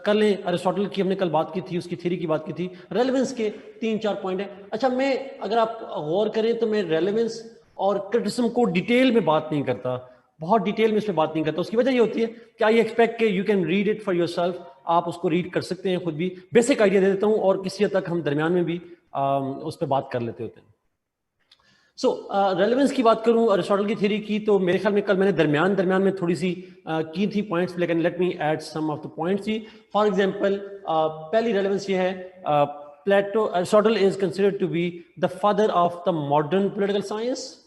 कर लें अरिस्टोटल की, हमने कल बात की थी, उसकी थ्योरी की बात की थी। रेलेवेंस के 3-4 पॉइंट है। अच्छा, मैं अगर आप गौर करें तो मैं रेलेवेंस और क्रिटिसिज्म को डिटेल में बात नहीं करता, बहुत डिटेल में इस पर बात नहीं करता। उसकी वजह ये होती है कि आई एक्सपेक्ट कि you can read it for yourself, आप उसको रीड कर सकते हैं खुद भी। बेसिक आइडिया दे देता हूँ और किसी हद तक हम दरमियान में भी उस पर बात कर लेते होते हैं। सो रेलेवेंस की बात करूं अरिस्टोटल की थ्योरी की, तो मेरे ख्याल में कल मैंने दरमियान में थोड़ी सी की थी पॉइंट्स, लेकिन let me add some of the points ही। फॉर एग्जांपल पहली रेलेवेंस ये है, Plato, Aristotle is considered to be the father of the modern political science.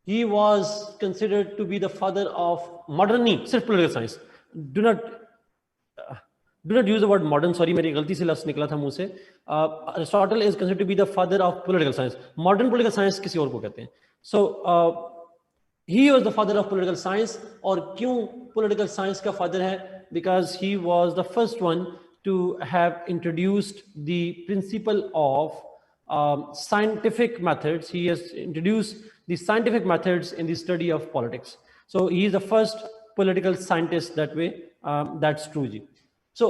he was considered to be the father of modern, नहीं सिर्फ political science, do not use the word modern, sorry मेरी गलती से लफ्ज निकला था मुंह से। Aristotle is considered to be the father of political science, modern political science किसी और को कहते हैं। So he was the father of political science। और क्यों political science का father है? Because he was the first one to have introduced the principle of scientific methods. He has introduced the scientific methods in the study of politics. So he is the first political scientist that way. That's true जी। So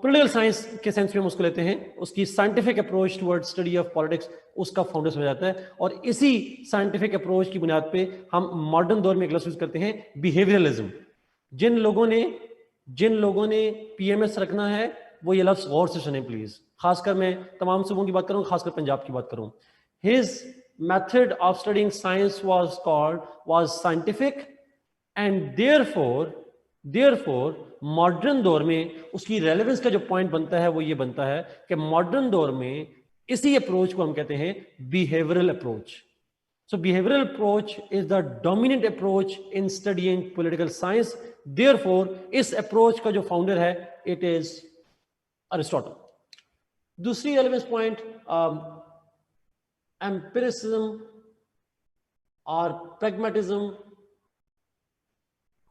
political science के sense में हम उसको लेते हैं, उसकी scientific approach toward study of politics उसका foundation हो जाता है। और इसी साइंटिफिक अप्रोच की बुनियाद पे हम मॉडर्न दौर में एक लफ्ज़ यूज करते हैं, बिहेवियरलिज्म। जिन लोगों ने पीएमएस रखना है वो ये लफ्ज़ गौर से सुने प्लीज, खासकर मैं तमाम सूबों की बात करूँ, खासकर पंजाब की बात करूँ। His method of studying science was scientific and therefore modern दौर में उसकी रेलेवेंस का जो पॉइंट बनता है वो ये बनता है कि मॉडर्न दौर में इसी अप्रोच को हम कहते हैं behavioural approach. So behavioural approach is the dominant approach in studying political science. Therefore इस अप्रोच का जो फाउंडर है इट इज अरिस्टोटल। दूसरी रेलेवेंस पॉइंट, एम्पिरिसिज्म और प्रैग्मेटिज्म,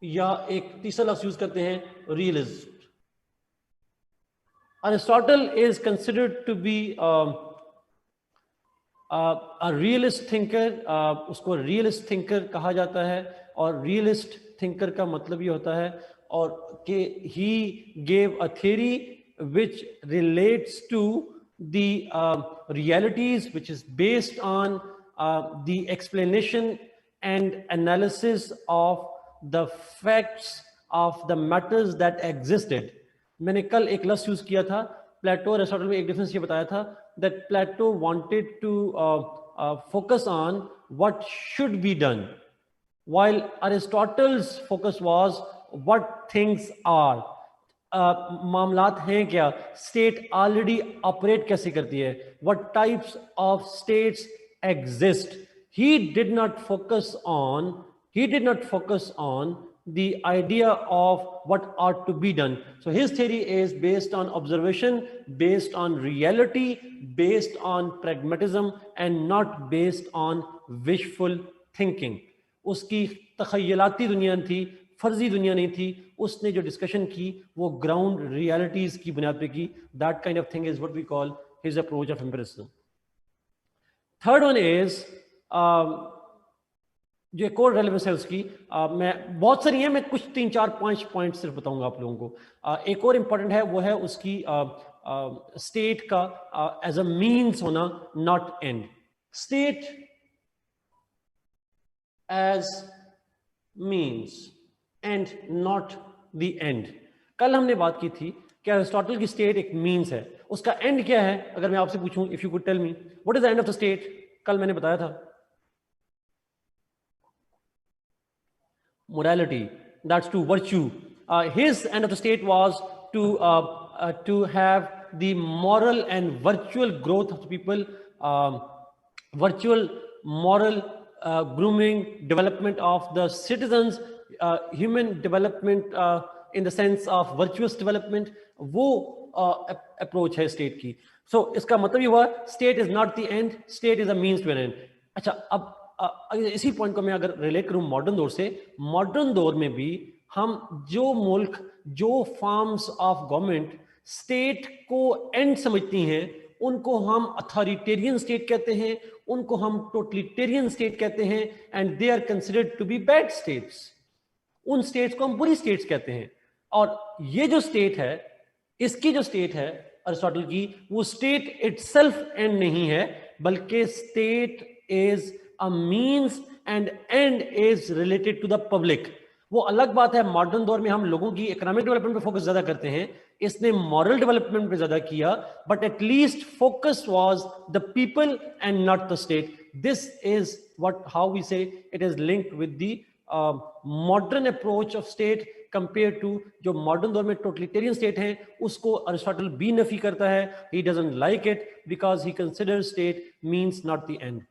या एक तीसरा लफ्ज यूज करते हैं realism. Aristotle is considered to be a realist thinker, उसको रियलिस्ट थिंकर कहा जाता है। और रियलिस्ट थिंकर का मतलब ये होता है और कि he gave a theory which relates to the realities which is based on the explanation and analysis of the facts of the matters that existed। मैंने कल एक लफ्ज़ यूज किया था प्लेटो और अरिस्टोटल में, एक डिफरेंस ये बताया था that Plato wanted to focus on what should be done while Aristotle's focus was what things are। मामलात हैं क्या, स्टेट ऑलरेडी ऑपरेट कैसे करती है, what types of states exist। He did not focus on the idea of what ought to be done। So his theory is based on observation, based on reality, based on pragmatism and not based on wishful thinking। उसकी तखयलाती दुनिया थी, फर्जी दुनिया नहीं थी। उसने जो discussion की वो ग्राउंड रियलिटीज की बुनियाद पे की। That kind of thing is what we call his approach of empiricism. Third one is जो एक और रेलेवेंस है उसकी, मैं बहुत सारी हैं, मैं कुछ 3-4-5 पॉइंट सिर्फ बताऊंगा आप लोगों को। एक और इंपॉर्टेंट है वो है उसकी स्टेट का एज अ मीन्स होना, not end. State as means end not the end. कल हमने बात की थी कि अरिस्टोटल की स्टेट एक मीन्स है, उसका एंड क्या है? अगर मैं आपसे पूछूं, if you could tell me what is the end of the state, कल मैंने बताया था morality, that's to virtue। His end of the state was to have the moral and virtual growth of the people, virtual moral grooming, development of the citizens, human development in the sense of virtuous development। वो approach है state की। So इसका मतलब ये हुआ state is not the end, state is a means to an end. अच्छा, अब इसी पॉइंट को मैं अगर रिलेट करूं मॉडर्न दौर से, मॉडर्न दौर में भी हम जो मुल्क, जो फॉर्म्स ऑफ गवर्नमेंट स्टेट को एंड समझती हैं, उनको हम अथॉरिटेरियन स्टेट कहते हैं, उनको हम टोटलिटेरियन स्टेट कहते हैं, and they are considered to be bad states. उन स्टेट्स को हम बुरी स्टेट्स कहते हैं। और ये जो स्टेट है, इसकी जो स्टेट है अरिस्टोटल की, वो स्टेट इटसेल्फ एंड नहीं है, बल्कि state is a means and end is related to the public. वो अलग बात है, मॉडर्न दौर में हम लोगों की इकोनॉमिक डेवलपमेंट पे फोकस ज्यादा करते हैं, इसने मॉरल डेवलपमेंट पे ज्यादा किया, but at least focus was the people and not the state. This is what how we say it is linked with the modern approach of state compare to जो modern दौर में टोटलिटेरियन स्टेट है, उसको Aristotle भी नफी करता है। He doesn't like it because he consider state means not the and.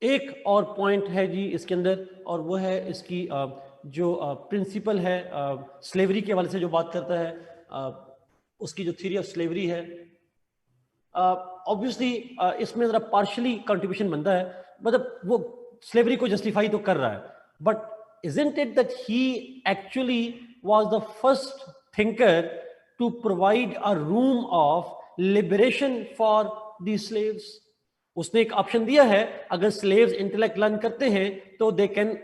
एक और पॉइंट है जी इसके अंदर, और वो है इसकी जो प्रिंसिपल है स्लेवरी के हवाले से जो बात करता है, उसकी जो थ्योरी ऑफ स्लेवरी है। ऑब्वियसली इसमें जरा पार्शली कंट्रीब्यूशन बनता है, मतलब वो स्लेवरी को जस्टिफाई तो कर रहा है, but isn't it that he actually was the first thinker to provide a room of liberation for the slaves. उसने एक ऑप्शन दिया है, अगर स्लेव्स इंटेलेक्ट लर्न करते हैं तो they can,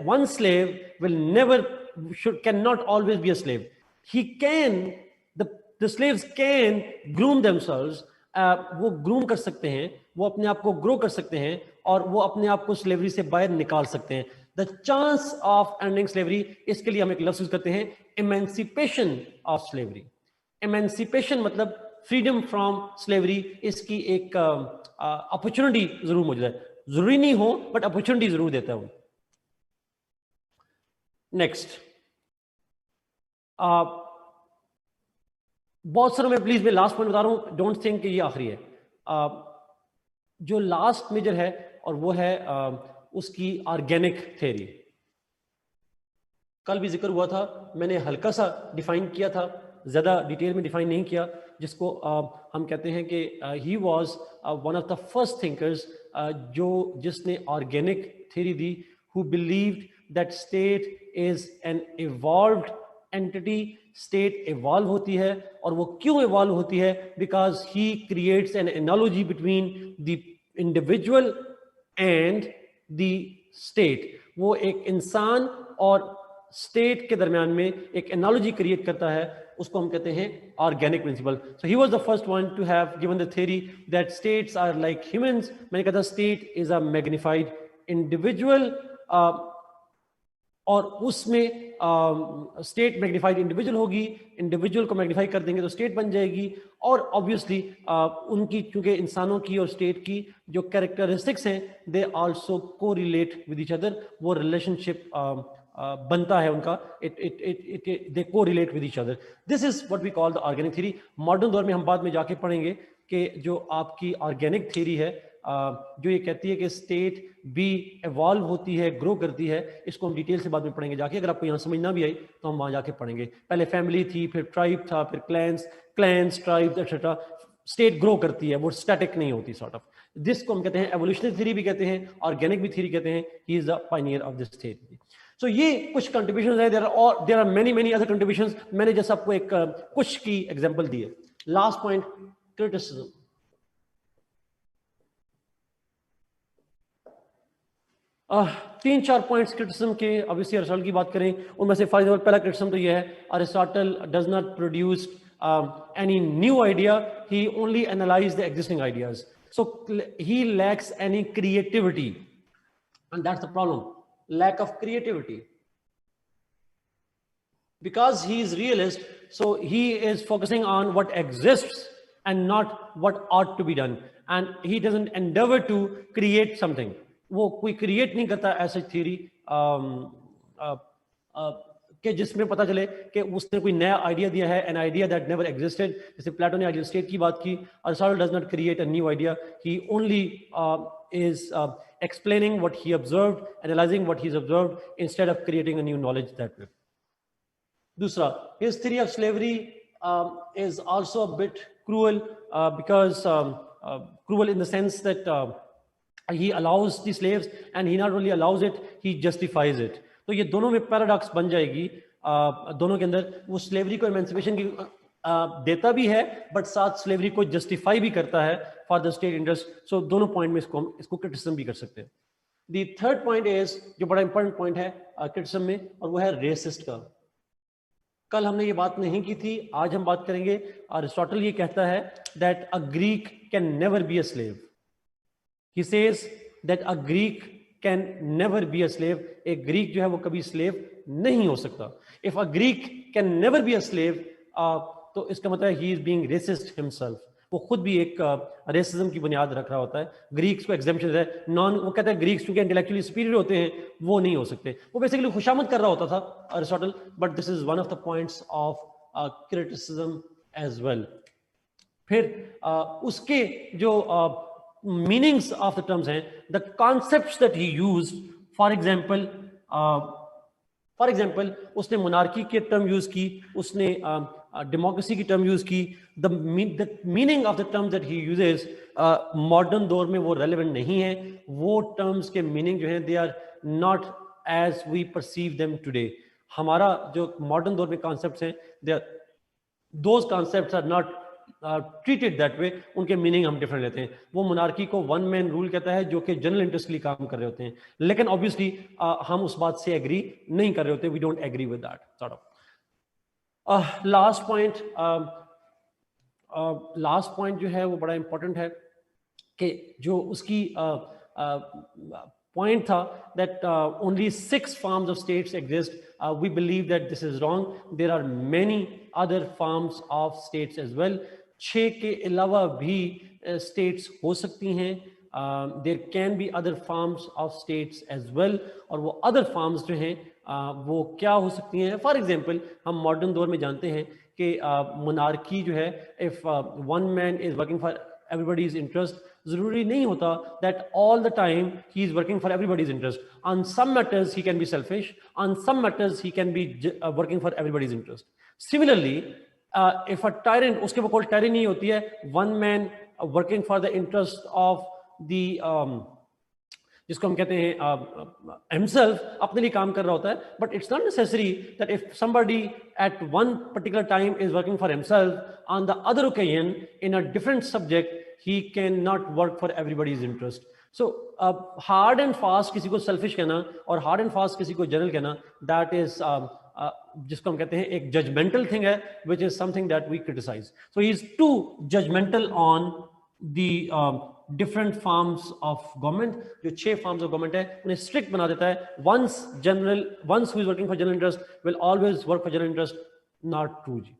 one slave will never can not always be a slave, he can, the slaves can groom themselves, वो groom कर सकते हैं, वो अपने आप को ग्रो कर सकते हैं, और वो अपने आप को स्लेवरी से बाहर निकाल सकते हैं। The chance of ending slavery, इसके लिए हम एक लफ्ज यूज करते हैं, इमेंसिपेशन ऑफ स्लेवरी। इमेंसिपेशन मतलब फ्रीडम फ्रॉम स्लेवरी, इसकी एक अपॉर्चुनिटी जरूर मौजूद है, जरूरी नहीं हो बट अपॉर्चुनिटी जरूर देता हूं। नेक्स्ट, बहुत सारे, मैं प्लीज मैं लास्ट पॉइंट बता रहा हूं, डोंट थिंक कि ये आखिरी है। जो लास्ट मेजर है और वो है उसकी ऑर्गेनिक थ्योरी। कल भी जिक्र हुआ था, मैंने हल्का सा डिफाइन किया था, ज्यादा डिटेल में डिफाइन नहीं किया, जिसको हम कहते हैं कि he was one of the first thinkers जिसने ऑर्गेनिक थ्योरी दी, who believed that state is an evolved entity. State evolve होती है, और वो क्यों इवॉल्व होती है? Because he creates an analogy between the individual and the state. वो एक इंसान और स्टेट के दरमियान में एक एनालॉजी क्रिएट करता है, उसको हम कहते हैं organic principle. So he was the first one to have given the theory that states are like humans. मैंने कहा था state is a magnified individual, और उसमें स्टेट मैग्निफाइड इंडिविजुअल होगी, इंडिविजुअल को मैग्निफाई कर देंगे तो स्टेट बन जाएगी। और ऑब्वियसली उनकी, चूंकि इंसानों की और स्टेट की जो कैरेक्टरिस्टिक्स हैं, they also correlate with each other, वो रिलेशनशिप बनता है उनका, they correlate with each other. This is what we call the organic theory. Modern दौर में हम बाद में जाके पढ़ेंगे कि जो आपकी ऑर्गेनिक थ्योरी है, जो ये कहती है कि स्टेट भी इवॉल्व होती है, ग्रो करती है, इसको हम डिटेल से बाद में पढ़ेंगे जाके। अगर आपको यहाँ समझ ना भी आई तो हम वहाँ जाके पढ़ेंगे। पहले फैमिली थी, फिर ट्राइब था, फिर clans tribe etcetera. State grow करती है, वो स्टैटिक नहीं होती सॉर्ट ऑफ। दिस को हम कहते हैं एवोल्यूशनरी थ्योरी भी कहते हैं, ऑर्गेनिक भी थ्योरी कहते हैं। He is the pioneer of this theory. So ये कुछ कंट्रीब्यूशंस है, there are many other contributions. मैंने जैसे आपको एक कुछ की एग्जांपल दी है। Last point, criticism. तीन चार पॉइंट्स क्रिटिसिज्म के, ऑब्वियसली अरिस्टोटल की बात करें उनमें से फॉर एग्जांपल पहला क्रिटिसिज्म तो यह है, Aristotle does not produce any new idea, he only analyzed the existing ideas. So he lacks any creativity, and that's the problem, lack of creativity. Because he is realist, so he is focusing on what exists and not what ought to be done, and he doesn't endeavor to create something. वो कोई create नहीं करता ऐसी theory कि जिसमें पता चले कि उसने कोई नया आइडिया दिया है, an idea that never existed. जैसे प्लेटो ने आइडियल स्टेट की बात की, Aristotle does not create a new idea, he only is explaining what he observed, analysing what he is observed instead of creating a new knowledge that way. दूसरा, his theory of slavery is also a bit cruel, because cruel in the sense that he allows the slaves, and he not only allows it, he justifies it. तो ये दोनों में paradox बन जाएगी। दोनों के अंदर वो स्लेवरी को एमेंसिपेशन की देता भी है, बट साथ स्लेवरी को जस्टिफाई भी करता है फॉर द स्टेट इंटरेस्ट। सो दोनों पॉइंट में इसको क्रिटिसिज्म भी कर सकते हैं। द थर्ड पॉइंट इज, जो बड़ा इंपॉर्टेंट पॉइंट है क्रिटिसिज्म में, और वो है रेसिस्ट का। कल हमने ये बात नहीं की थी, आज हम बात करेंगे। अरिस्टोटल ये कहता है that a Greek can never be a slave. He says that a Greek can never be a slave. एक ग्रीक जो है वो कभी स्लेव नहीं हो सकता। If a Greek can never be a slave, तो इसका मतलब है he is being racist himself. वो खुद भी एक रेसिज्म की बुनियाद रख रहा होता है। ग्रीक्स को एग्जाम्पशन है, नॉन, वो कहता है ग्रीक्स क्योंकि इंटेलेक्चुअली सुपीरियर होते हैं वो नहीं हो सकते। वो बेसिकली खुशामद कर रहा होता था Aristotle, but this is one of the points of criticism as well. फिर उसके जो मीनिंग्स ऑफ द टर्म्स हैं, the concepts that he used, for example उसने मोनार्की के टर्म यूज की, उसने डेमोक्रेसी की टर्म यूज की। The meaning of the term that he uses modern दौर में वो रेलेवेंट नहीं है। वो टर्म्स के मीनिंग जो हैं they are not as we perceive them today. हमारा जो मॉडर्न दौर में कॉन्सेप्ट्स हैं, they are, those concepts are not treated that way. उनके मीनिंग हम डिफरेंट लेते हैं। वो मोनार्की को वन मैन रूल कहता है जो कि जनरल इंटरेस्ट के लिए काम कर रहे होते हैं, लेकिन ऑब्वियसली हम उस बात से एग्री नहीं कर रहे होते। We don't agree with that sort of. Last point जो है वो बड़ा इंपॉर्टेंट है कि जो उसकी point था that only 6 forms of states exist. We believe that this is wrong. There are many other forms of states as well. 6 के अलावा भी states हो सकती हैं। There can be other forms of states as well. और वो other forms जो हैं वो क्या हो सकती हैं? For example, हम मॉडर्न दौर में जानते हैं कि monarchy जो है, if one man is working for everybody's interest, जरूरी नहीं होता that all the time he is working for everybody's interest. On some matters he can be selfish, on some matters he can be working for everybody's interest. Similarly, if a tyrant, उसके वो कोई tyranny नहीं होती है, one man working for the interest of the जिसको हम कहते हैं himself, अपने लिए काम कर रहा होता है, but it's not necessary that if somebody at one particular time is working for himself, on the other occasion in a different subject he cannot work for everybody's interest. So hard and fast किसी को selfish कहना और hard and fast किसी को general कहना, that is जिसको हम कहते हैं एक judgmental thing है, which is something that we criticize. So he is too judgmental on the different forms of government. जो 6 forms of government है उन्हें strict बना देता है. Once who is working for general interest will always work for general interest, not true ji.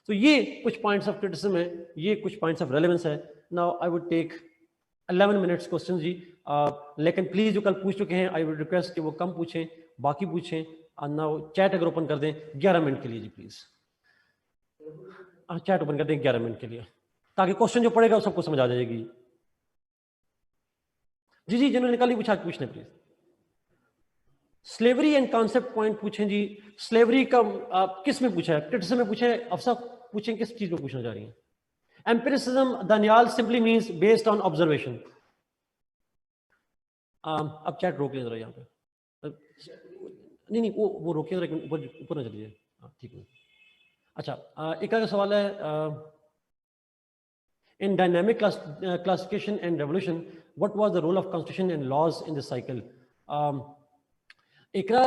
So ये कुछ points of criticism है, ये कुछ points of relevance है. Now I would take 11 minutes questions जी. लेकिन प्लीज जो कल पूछ चुके हैं, आई वुड रिक्वेस्ट कि वो कम पूछें, बाकी पूछें. ना चैट अगर ओपन कर दें 11 मिनट के लिए जी प्लीज. चैट ओपन कर दें 11 मिनट के लिए, ताकि क्वेश्चन जो पड़ेगा वो सबको समझ आ जाएगी. जी जी, जिन्होंने कल ही पूछने please. Slavery and concept point पूछें जी. स्लेवरी का किस में पूछा है? क्रिटिसिज्म में पूछे, अफसा पूछें किस चीज में पूछना चाह रही हैं? Empiricism, Daniel, simply means based on observation. अब चैट रोक लें जरा यहाँ पे. नहीं वो रोकिए जरा, ऊपर ना चलिए. ठीक है. अच्छा, एक का सवाल है, in dynamic classification and revolution, what was the role of constitution and laws in this cycle? Ikra,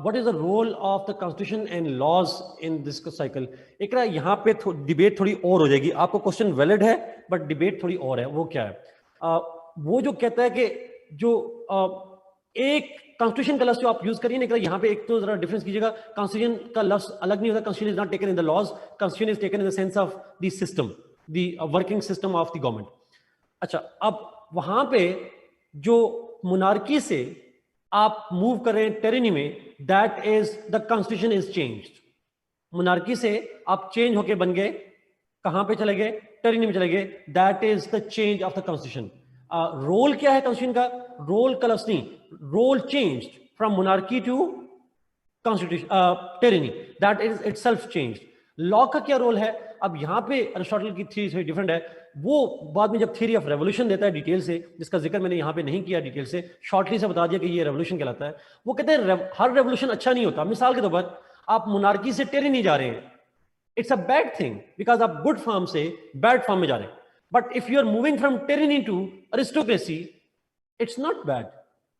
what is the role of the constitution and laws in this cycle? Ikra, यहाँ पे डिबेट थोड़ी और हो जाएगी. आपको question valid है but debate थोड़ी और है. वो क्या है? वो जो कहता है कि जो एक कॉन्स्टिट्यूशन का लफ्ज जो आप यूज करिए ना, यहाँ पे एक तो जरा डिफरेंस कीजिएगा. कॉन्स्टिट्यूशन का लफ्ज अलग नहीं होता. Constitution is not taken in the laws, constitution is taken in the sense of the system, the working system of the government. अच्छा, अब वहां पे जो मोनार्की से आप मूव कर रहे हैं टेरिनी में, that is the constitution is changed. Monarchy से आप चेंज होके बन गए, कहां पे चले गए? टेरिनी में चले गए. That is the change of the constitution. Role क्या है कॉन्स्टिट्यूशन का? रोल का लफ्ज नहीं, role changed from monarchy to constitution, tyranny. That is itself changed. Law का क्या रोल है? अब यहाँ पे अरिस्टोटल की थ्योरी से डिफरेंट है. वो बाद में जब थ्योरी ऑफ रेवोल्यूशन देता है डिटेल से, जिसका जिक्र मैंने यहाँ पे नहीं किया डिटेल से, शॉर्टली से बता दिया कि ये रेवोल्यूशन कहलाता है. वो कहते हैं हर रेवोल्यूशन अच्छा नहीं होता. मिसाल के तौर पर आप मोनार्की से टेरिनी जा रहे हैं, it's a bad thing because आप गुड फॉर्म से बैड फॉर्म में जा रहे हैं. But if you are moving from tyranny to aristocracy, it's not bad.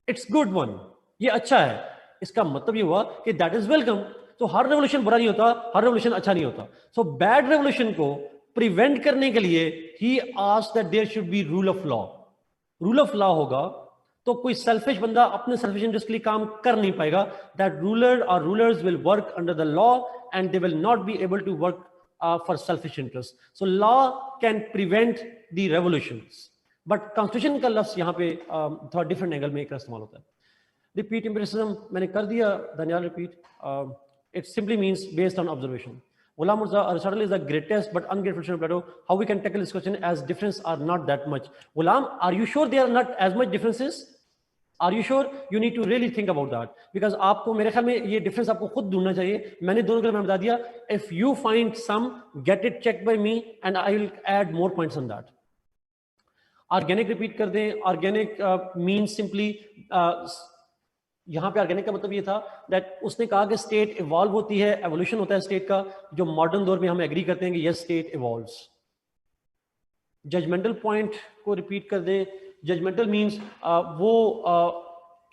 It's good one, ये अच्छा है। इसका मतलब ये हुआ कि दैट इज वेलकम। तो हर रेवोल्यूशन बुरा नहीं होता, हर रेवोल्यूशन अच्छा नहीं होता। सो बैड रेवोल्यूशन को प्रिवेंट करने के लिए ही asked that there should be rule of law. Rule of law होगा तो कोई सेल्फिश बंदा अपने सेल्फिश इंटरेस्ट के लिए काम कर नहीं पाएगा। दैट रूलर और rulers will work under the law and they will not be able to work for selfish interest. So law can prevent the revolutions. But constitution का लफ्ज यहाँ पे थोड़ा डिफरेंट एंगल में एक इस्तेमाल होता है। रिपीट एम्पिरिसिज्म मैंने कर दिया, Daniyal repeat. It simply means based on observation. Ghulam Mirza, Aristotle is the greatest but ungrateful student of Plato. How we can tackle this question as difference are not that much? Ghulam, are you sure there are not as much differences? Are you sure? You need to really think about that. Because आपको मेरे ख्याल में ये difference आपको खुद ढूंढना चाहिए। मैंने दोनों के मैं बता दिया। If you find some, get it checked by me and I will add more points on that. Organic repeat कर दें। Organic means simply यहां पे ऑर्गेनिक का मतलब ये था दैट उसने कहा कि स्टेट इवॉल्व होती है, एवोल्यूशन होता है स्टेट का, जो मॉडर्न दौर में हम एग्री करते हैं कि yes state evolves. Judgemental point को रिपीट कर दे। Judgemental means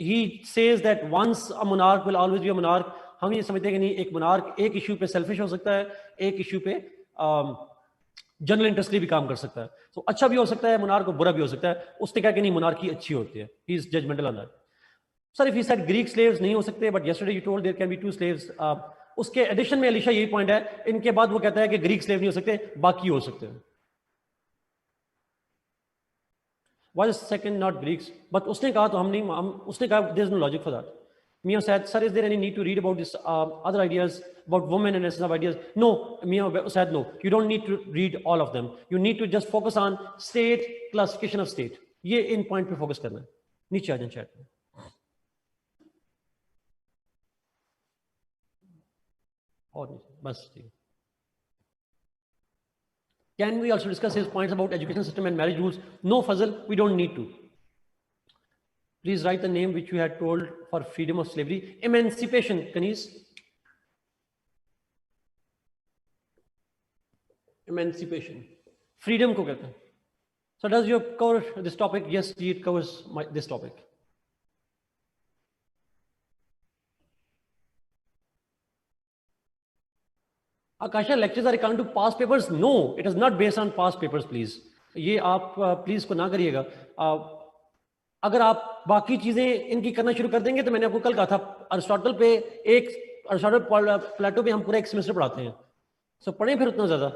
he says that once a monarch will always be a monarch. हम ये समझते हैं कि नहीं, एक मोनार्क एक इशू पे सेल्फिश हो सकता है, एक इशू पे जनरल इंटरेस्ट के लिए भी काम कर सकता है। तो अच्छा भी हो सकता है मोनार्क और बुरा भी हो सकता है। उसने कहा कि नहीं, मोनार्की अच्छी होती है। He is judgmental on that. Sir if he said Greek slaves नहीं हो सकते, but yesterday you told there can be 2 slaves. उसके एडिशन में अलीशा यही पॉइंट है। इनके बाद वो कहता है कि ग्रीक स्लेव नहीं हो सकते, बाकी हो सकते हैं। Why is second not Greeks? But उसने कहा तो हम नहीं, उसने कहा there is no logic for that. Mia said, sir, is there any need to read about this other ideas about women and essence of ideas? No, Mia said no. You don't need to read all of them. You need to just focus on state, classification of state. ये इन point पे focus करना है। नीचे आ जाए chat में। और बस ठीक है। Can we also discuss his points about education system and marriage rules? No, Fazal, we don't need to. Please write the name which you had told for freedom of slavery. Emancipation, Kanis. Emancipation. Freedom ko kehte hain. So does you cover this topic? Yes, it covers this topic. Akasha, lectures are account to past papers? No, it is not based on past papers, please. ये आप please को ना करिएगा। अगर आप बाकी चीजें इनकी करना शुरू कर देंगे तो मैंने आपको कल कहा था अरिस्टोटल पे प्लेटो पे हम पूरा एक सेमेस्टर पढ़ाते हैं। सो पढ़ें फिर उतना ज्यादा।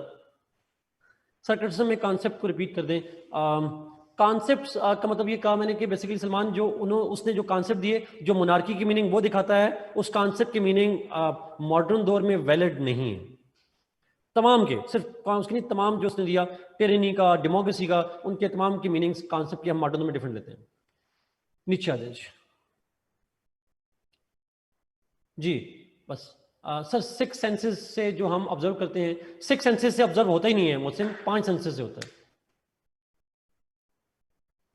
सर क्रिटिसिज्म में कॉन्सेप्ट को रिपीट कर दें। कॉन्सेप्ट्स का मतलब ये कहा मैंने कि बेसिकली सलमान जो उसने जो कॉन्सेप्ट दिए, जो मोनार्की की मीनिंग वो दिखाता है, उस कॉन्सेप्ट की मीनिंग मॉडर्न दौर में वैलिड नहीं है। तमाम के सिर्फ उसकी नहीं, तमाम जो उसने दिया टेरेनी का, डेमोक्रेसी का, उनके तमाम की मीनिंग्स कॉन्सेप्ट की हम मॉडर्न में डिफरेंट लेते हैं। नीचे आ जाइए जी। बस सर 6 सेंसेस से जो हम ऑब्जर्व करते हैं, 6 सेंसेस से ऑब्जर्व होता ही नहीं है मुझसे, 5 सेंसेस से होता है।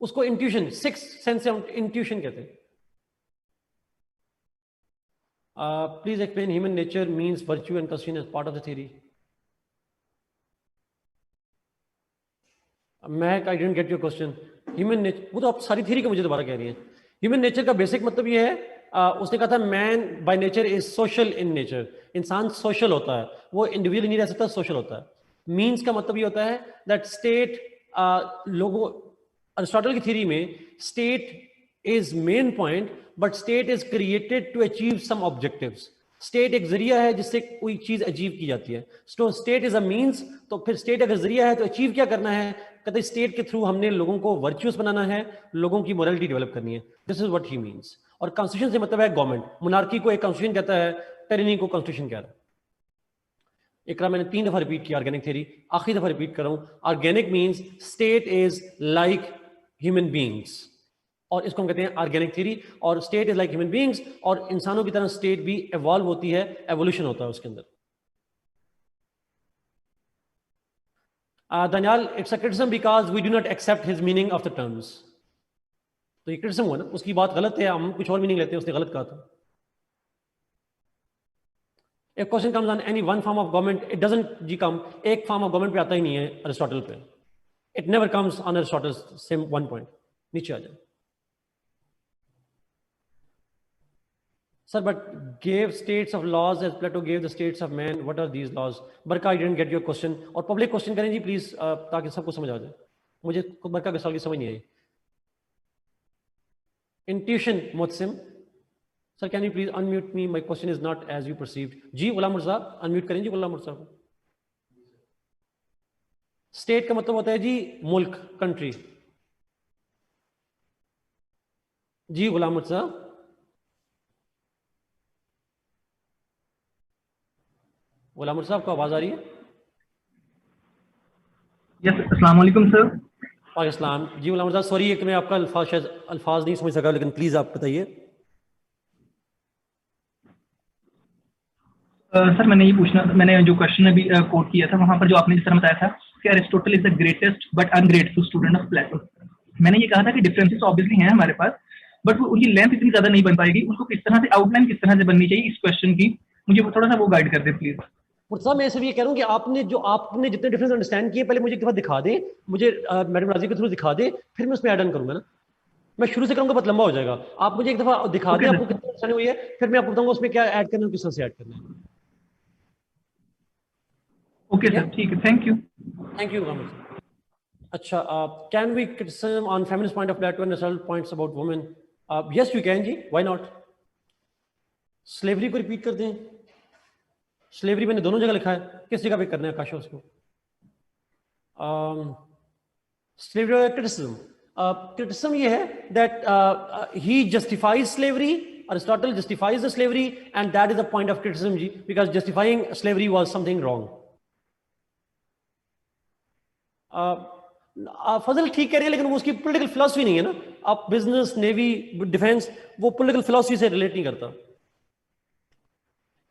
उसको इंट्यूशन, 6 सेंस से इंट्यूशन कहते हैं। Please explain human nature means virtue and constraint as part of the theory. मैं I didn't get your question. Human nature, वो तो आप सारी थ्योरी को मुझे दोबारा कह रही है। ह्यूमन नेचर का बेसिक मतलब ये है, उसने कहा था man by nature is social in nature. इंसान सोशल होता है, वो इंडिविजुअल नहीं रह सकता, सोशल होता है। मीन्स का मतलब ये होता है दैट स्टेट, लोगों अरिस्टोटल की थ्योरी में state is main point, but state is created to achieve some objectives. State एक जरिया है जिससे कोई चीज अचीव की जाती है। तो स्टेट इज अ मीन्स, तो फिर स्टेट अगर जरिया है तो अचीव क्या करना है? कहते स्टेट के थ्रू हमने लोगों को वर्च्यूअस बनाना है, लोगों की मोरालिटी डेवलप करनी है। This is what he means. और कॉन्स्टिट्यूशन से मतलब है गवर्नमेंट। मोनार्की को एक कॉन्स्टिट्यूशन कहता है, टेरेनी को कॉन्स्टिट्यूशन कहता है। एकरा मैंने 3 दफा रिपीट किया ऑर्गेनिक थ्योरी, आखिरी दफा रिपीट कर रहा हूं। Organic means state is like human beings, और इसको हम कहते हैं ऑर्गेनिक थ्योरी। और state is like human beings, और इंसानों की तरह स्टेट भी इवॉल्व होती है, एवोल्यूशन होता है उसके अंदर। Daniel, it's a criticism because we do not accept his meaning of the terms. तो ये क्रिटिसिज्म हुआ ना, उसकी बात गलत है, हम कुछ और मीनिंग लेते हैं, उसने गलत कहा था। If question comes on any one form of government, it doesn't जी come, एक फॉर्म ऑफ गवर्नमेंट पे आता ही नहीं है अरिस्टोटल पे। It never comes on Aristotle's same one point. नीचे आ जाए। Sir, but gave states of laws as Plato gave the states of man. What are these laws? Barka, I didn't get your question. और public question करें जी please, ताकि सबको समझ आ जाए. मुझे बरका के सवाल की समझ नहीं आई. Intuition, Mutsim. Sir, can you please unmute me? My question is not as you perceived. Ji Ghulam मुर्जा, unmute करें जी गुलाम मुर्जा को. State का मतलब होता है जी मुल्क, country. जी गुलाम मुर्जा. गुलाम मुर्जा, आपको आवाज आ रही है? यस, अस्सलाम वालेकुम सर। पाकिस्तान जी गुलाम मुर्जा, सॉरी कि मैं आपका अल्फाज नहीं समझ सका, लेकिन प्लीज आप बताइए। सर मैंने ये पूछना, मैंने जो क्वेश्चन अभी कोट किया था वहां पर जो आपने जिस तरह बताया था कि Aristotle is the greatest but ungrateful student of Plato, मैंने ये कहा था कि डिफरेंसेस ऑब्वियसली हैं हमारे पास, बट वो उनकी लेंथ इतनी ज्यादा नहीं बन पाएगी, उनको किस तरह से आउटलाइन किस तरह से बननी चाहिए इस क्वेश्चन की, मुझे थोड़ा सा वो गाइड कर दे प्लीज। मुर्तजा, मैं सिर्फ ये कह रहा हूँ कि आपने जितने डिफरेंस अंडरस्टैंड किए पहले मुझे एक दफा दिखा दे, मुझे मैडम राजी के थ्रू दिखा दे, फिर मैं उसमें ऐड ऑन करूंगा ना। मैं शुरू से करूंगा बहुत लंबा हो जाएगा। आप मुझे एक दफा दिखा दें आपको कितनी अंडरस्टैंडिंग हुई है, फिर मैं आपको बताऊंगा उसमें क्या ऐड करना है, किस तरह से ऐड करना है। ओके सर, ठीक है, थैंक यू। Thank you. अच्छा, can we criticism on feminist point of Plato and result points about women? Yes you can जी, व्हाई नॉट। स्लेवरी को रिपीट कर दें। स्लेवरी मैंने दोनों जगह लिखा है, किस जगह पे करना है काशा उसको? स्लेवरी क्रिटिसिज्म, क्रिटिसिज्म ये है that he justifies slavery, Aristotle justifies the slavery, and that is the point of criticism जी, because justifying slavery was something wrong. Fazal ठीक कह रहे हैं, लेकिन वो उसकी पॉलिटिकल फिलॉसफी नहीं है ना। आप बिजनेस, नेवी, डिफेंस, वो पॉलिटिकल फिलॉसफी से रिलेट नहीं करता।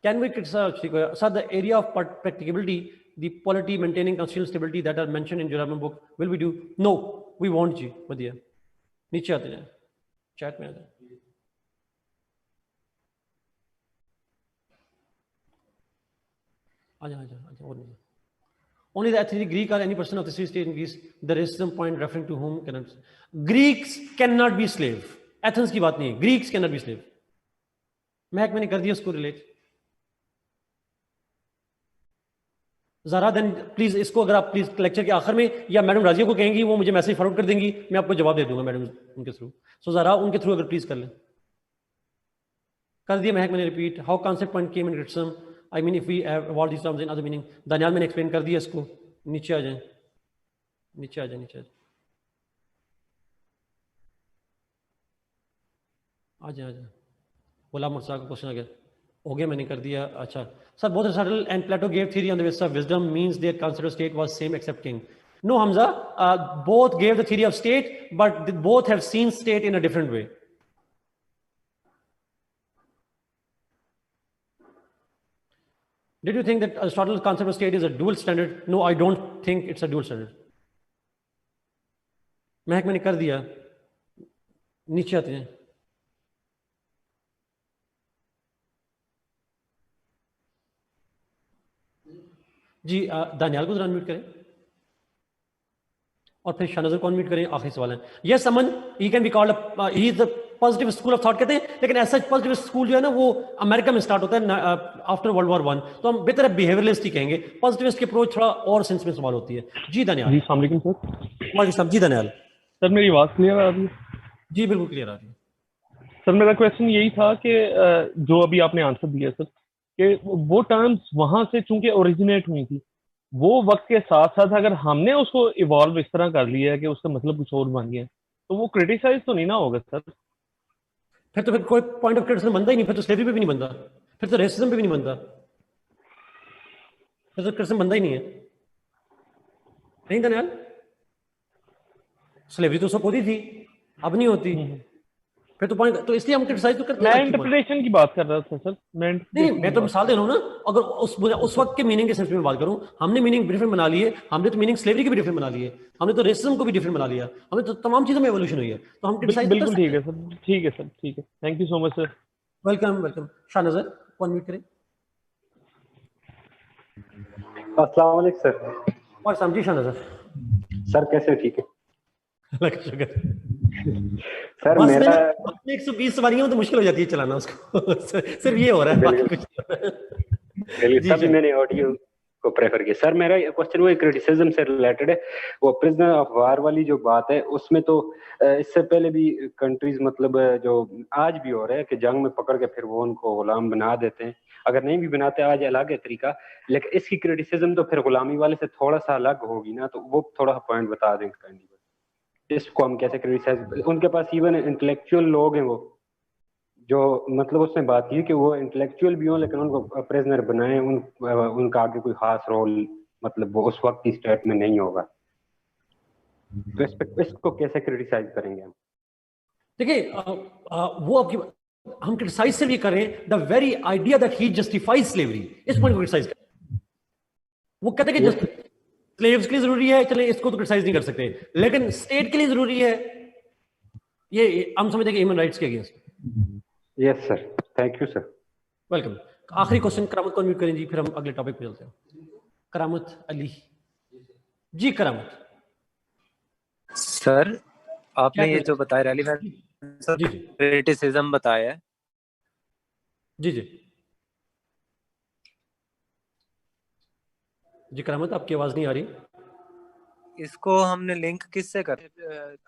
Can we criticize, sir, the area of practicability, the polity, maintaining constitutional stability that are mentioned in Jurabam book, will we do? No, we won't जी। बढ़िया, नीचे आते हैं, chat में आते हैं। आजा आजा आजा, और नहीं। Only the ethnic Greek or any person of the state in Greece, the racism point referring to whom cannot. Greeks cannot be slave. Athens की बात नहीं है, Greeks cannot be slave. महक मैंने कर दिया उसको रिलेट। ज़रा देन प्लीज इसको, अगर आप प्लीज लेक्चर के आखिर में या मैडम राजिया को कहेंगी, वो मुझे मैसेज फॉरवर्ड कर देंगी, मैं आपको जवाब दे दूंगा मैडम उनके थ्रू। सो ज़रा उनके थ्रू अगर प्लीज कर लें। कर दिया महक मैंने repeat. How concept point came in criticism, I mean if we have evolved these terms in other meaning। Daniyal मैंने एक्सप्लेन कर दिया इसको। नीचे आ जाए, नीचे आ जाए, नीचे आ जाए, आ जाए, आ जाए। गुलाम मुर्तज़ा का क्वेश्चन आ गया, हो गया, मैंने कर दिया। अच्छा sir, both Aristotle and Plato gave theory on the basis of wisdom means their considered state was same except king. No Hamza, both gave the theory of state, but both have seen state in a different way. Did you think that Aristotle's concept of state is a dual standard? No, I don't think it's a dual standard. महक मैंने कर दिया, नीचे आते हैं। जी दानियाल को जरा unmute करें और फिर शाहनजर को अनम्यूट करें। आखिरी सवाल है। Yes Aman, he can be called, he is the positive school of thought कहते हैं, लेकिन ऐसा पॉजिटिव स्कूल जो है ना वो अमेरिका में स्टार्ट होता है आफ्टर वर्ल्ड वॉर 1, तो हम बेहतर बिहेवियरलिस्ट ही कहेंगे। पॉजिटिविस्ट की अप्रोच थोड़ा और सेंस में सवाल होती है। जी दानियाल। जी अस्सलाम वालेकुम सर। वालेकुम जी दानियाल। सर मेरी आवाज़ क्लियर आ रही है? जी बिल्कुल क्लियर आ रही है। सर मेरा क्वेश्चन यही था कि जो अभी आपने आंसर दिया सर, कि वो टर्म्स वहां से चूंकि ओरिजिनेट हुई थी, वो वक्त के साथ साथ अगर हमने उसको इवॉल्व इस तरह कर लिया है कि उसका मतलब कुछ और बन गया, तो वो क्रिटिसाइज तो नहीं ना होगा सर? फिर कोई पॉइंट ऑफ क्रिटिसिज्म बनता ही नहीं, फिर तो स्लेवरी पे भी नहीं बनता, फिर तो रेसिज्म पे भी नहीं बनता, फिर तो क्रिटिसिज्म बनता ही नहीं है। नहीं दानियाल, स्लेवरी तो सब होती थी, अब नहीं होती, फिर तो पॉइंट, तो इसलिए हम क्रिटिसाइज तो करते हैं। मैं इंटरप्रिटेशन की बात कर रहा था सर। नहीं, मैं तो मिसाल दे रहा हूँ ना। अगर उस वक्त के मीनिंग के सेंस में बात करूं, हमने मीनिंग डिफरेंट बना लिए, हमने तो मीनिंग स्लेवरी की भी डिफरेंट बना लिए, हमने तो रेसिज्म को भी डिफरेंट बना लिया, हमने तो तमाम चीजों में एवोल्यूशन हुई है, तो हम क्रिटिसाइज बिल्कुल ठीक है सर, ठीक है सर, ठीक है, thank you so much sir. Welcome welcome. Shahnazar को अनम्यूट करें। अस्सलाम वालेकुम सर। और समझी शाहनजर सर कैसे हो? ठीक है, अल्लाह का शुक्र। सर बस में मेरा ना 120 सवारियां हो तो मुश्किल हो जाती है चलाना उसको सिर्फ ये हो रहा है, बाकी बिल्कुल कुछ नहीं हो रहा है। बिल्कुल, जी तभी सर। मैंने ऑडियो को प्रेफर किया। सर मेरा क्वेश्चन वो क्रिटिसिज्म से रिलेटेड है। वो प्रिजनर ऑफ वार वाली जो बात है उसमें तो इससे पहले भी कंट्रीज मतलब जो आज भी हो रहा है कि जंग में पकड़ के फिर वो उनको गुलाम बना देते हैं। अगर नहीं भी बनाते आज अलग है तरीका, लेकिन इसकी क्रिटिसिज्म तो फिर गुलामी वाले से थोड़ा सा अलग होगी ना, तो वो थोड़ा पॉइंट बता दें काइंडली। इसको हम कैसे क्रिटिसाइज, उनके पास इवन इंटेलेक्चुअल लोग हैं वो, जो मतलब उसने बात की कि वो इंटेलेक्चुअल भी हो लेकिन उनको प्रिजनर बनाए, उनका आगे कोई खास रोल मतलब वो उस वक्त की स्टेट में नहीं होगा। तो इसको कैसे क्रिटिसाइज करेंगे हम? देखिए वो आपकी, हम क्रिटिसाइज से भी कर रहे हैं the very idea that he justifies slavery, इस पॉइंट को क्रिटिसाइज कर। वो कहते हैं कि यस स्लेव्स के लिए जरूरी है, चले इसको तो क्रिटिसाइज नहीं कर सकते, लेकिन स्टेट के लिए जरूरी है, ये हम समझते हैं कि ह्यूमन राइट्स के against. Yes sir, thank you sir. Welcome. आखिरी क्वेश्चन करामत को अनम्यूट करें जी, फिर हम अगले टॉपिक पे चलते हैं। करामत अली जी, करामत सर, क्या आपने ये जो कहना? बताया रेलिवेंस जी जी क्रिटिसिज्म बताया है, जी जी जी। करामत आपकी आवाज नहीं आ रही। इसको हमने लिंक किससे कर,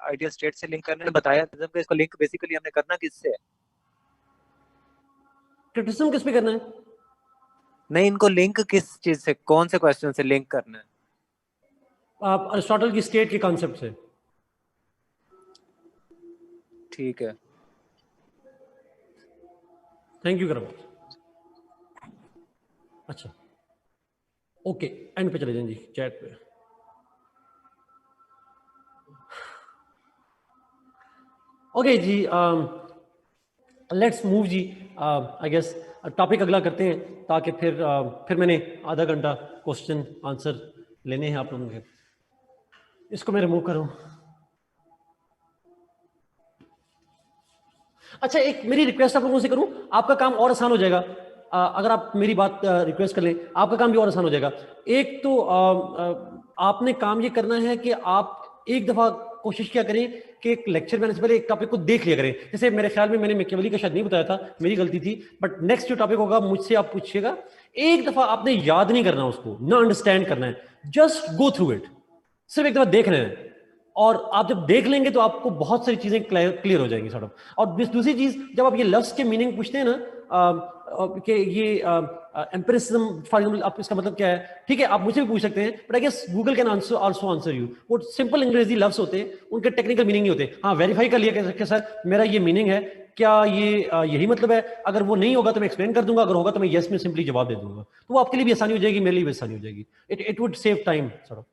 आइडियल स्टेट से लिंक करने ने बताया कि इसको लिंक बेसिकली हमने करना किससे है? क्रिटिसिज्म किस पे करना है? नहीं, इनको लिंक किस चीज से, कौन से क्वेश्चन से लिंक करना है? आप अरिस्टोटल की स्टेट के कॉन्सेप्ट से। ठीक है, थैंक यू करामत। अच्छा ओके, एंड पे चले जाएं जी चैट पे। ओके जी, लेट्स मूव जी। आई गेस टॉपिक अगला करते हैं, ताकि फिर मैंने आधा घंटा क्वेश्चन आंसर लेने हैं आप लोगों के। इसको मैं रिमूव करूं। अच्छा, एक मेरी रिक्वेस्ट आप लोगों से करूं, आपका काम और आसान हो जाएगा अगर आप मेरी बात रिक्वेस्ट कर लें, आपका काम भी और आसान हो जाएगा। एक तो आपने काम ये करना है कि आप एक दफा कोशिश क्या करें कि एक लेक्चर में आने से पहले एक टॉपिक को देख लिया करें। जैसे मेरे ख्याल में मैंने मैकियावेली का शायद नहीं बताया था, मेरी गलती थी, बट नेक्स्ट जो टॉपिक होगा मुझसे आप पूछिएगा। एक दफा आपने याद नहीं करना उसको, ना अंडरस्टैंड करना है, जस्ट गो थ्रू इट, सिर्फ एक दफा देख रहे हैं। और आप जब देख लेंगे तो आपको बहुत सारी चीजें क्लियर हो जाएंगी सॉर्ट ऑफ। और दूसरी चीज, जब आप ये लफ्ज के मीनिंग पूछते हैं ना कि ये एम्पिरिसिज्म फॉर एग्जांपल, आप इसका मतलब क्या है, ठीक है आप मुझसे भी पूछ सकते हैं, but I guess Google can also answer you. वो सिंपल अंग्रेजी लफ्ज होते हैं, उनके टेक्निकल मीनिंग नहीं होते। हाँ, वेरीफाई कर लिया कि सर मेरा ये मीनिंग है, क्या ये यही मतलब है? अगर वो नहीं होगा तो मैं एक्सप्लेन कर दूंगा, अगर होगा तो मैं यस में सिंपली जवाब दे दूंगा। तो वो आपके लिए भी आसानी हो जाएगी, मेरे लिए भी आसानी हो जाएगी। It would save time sort of.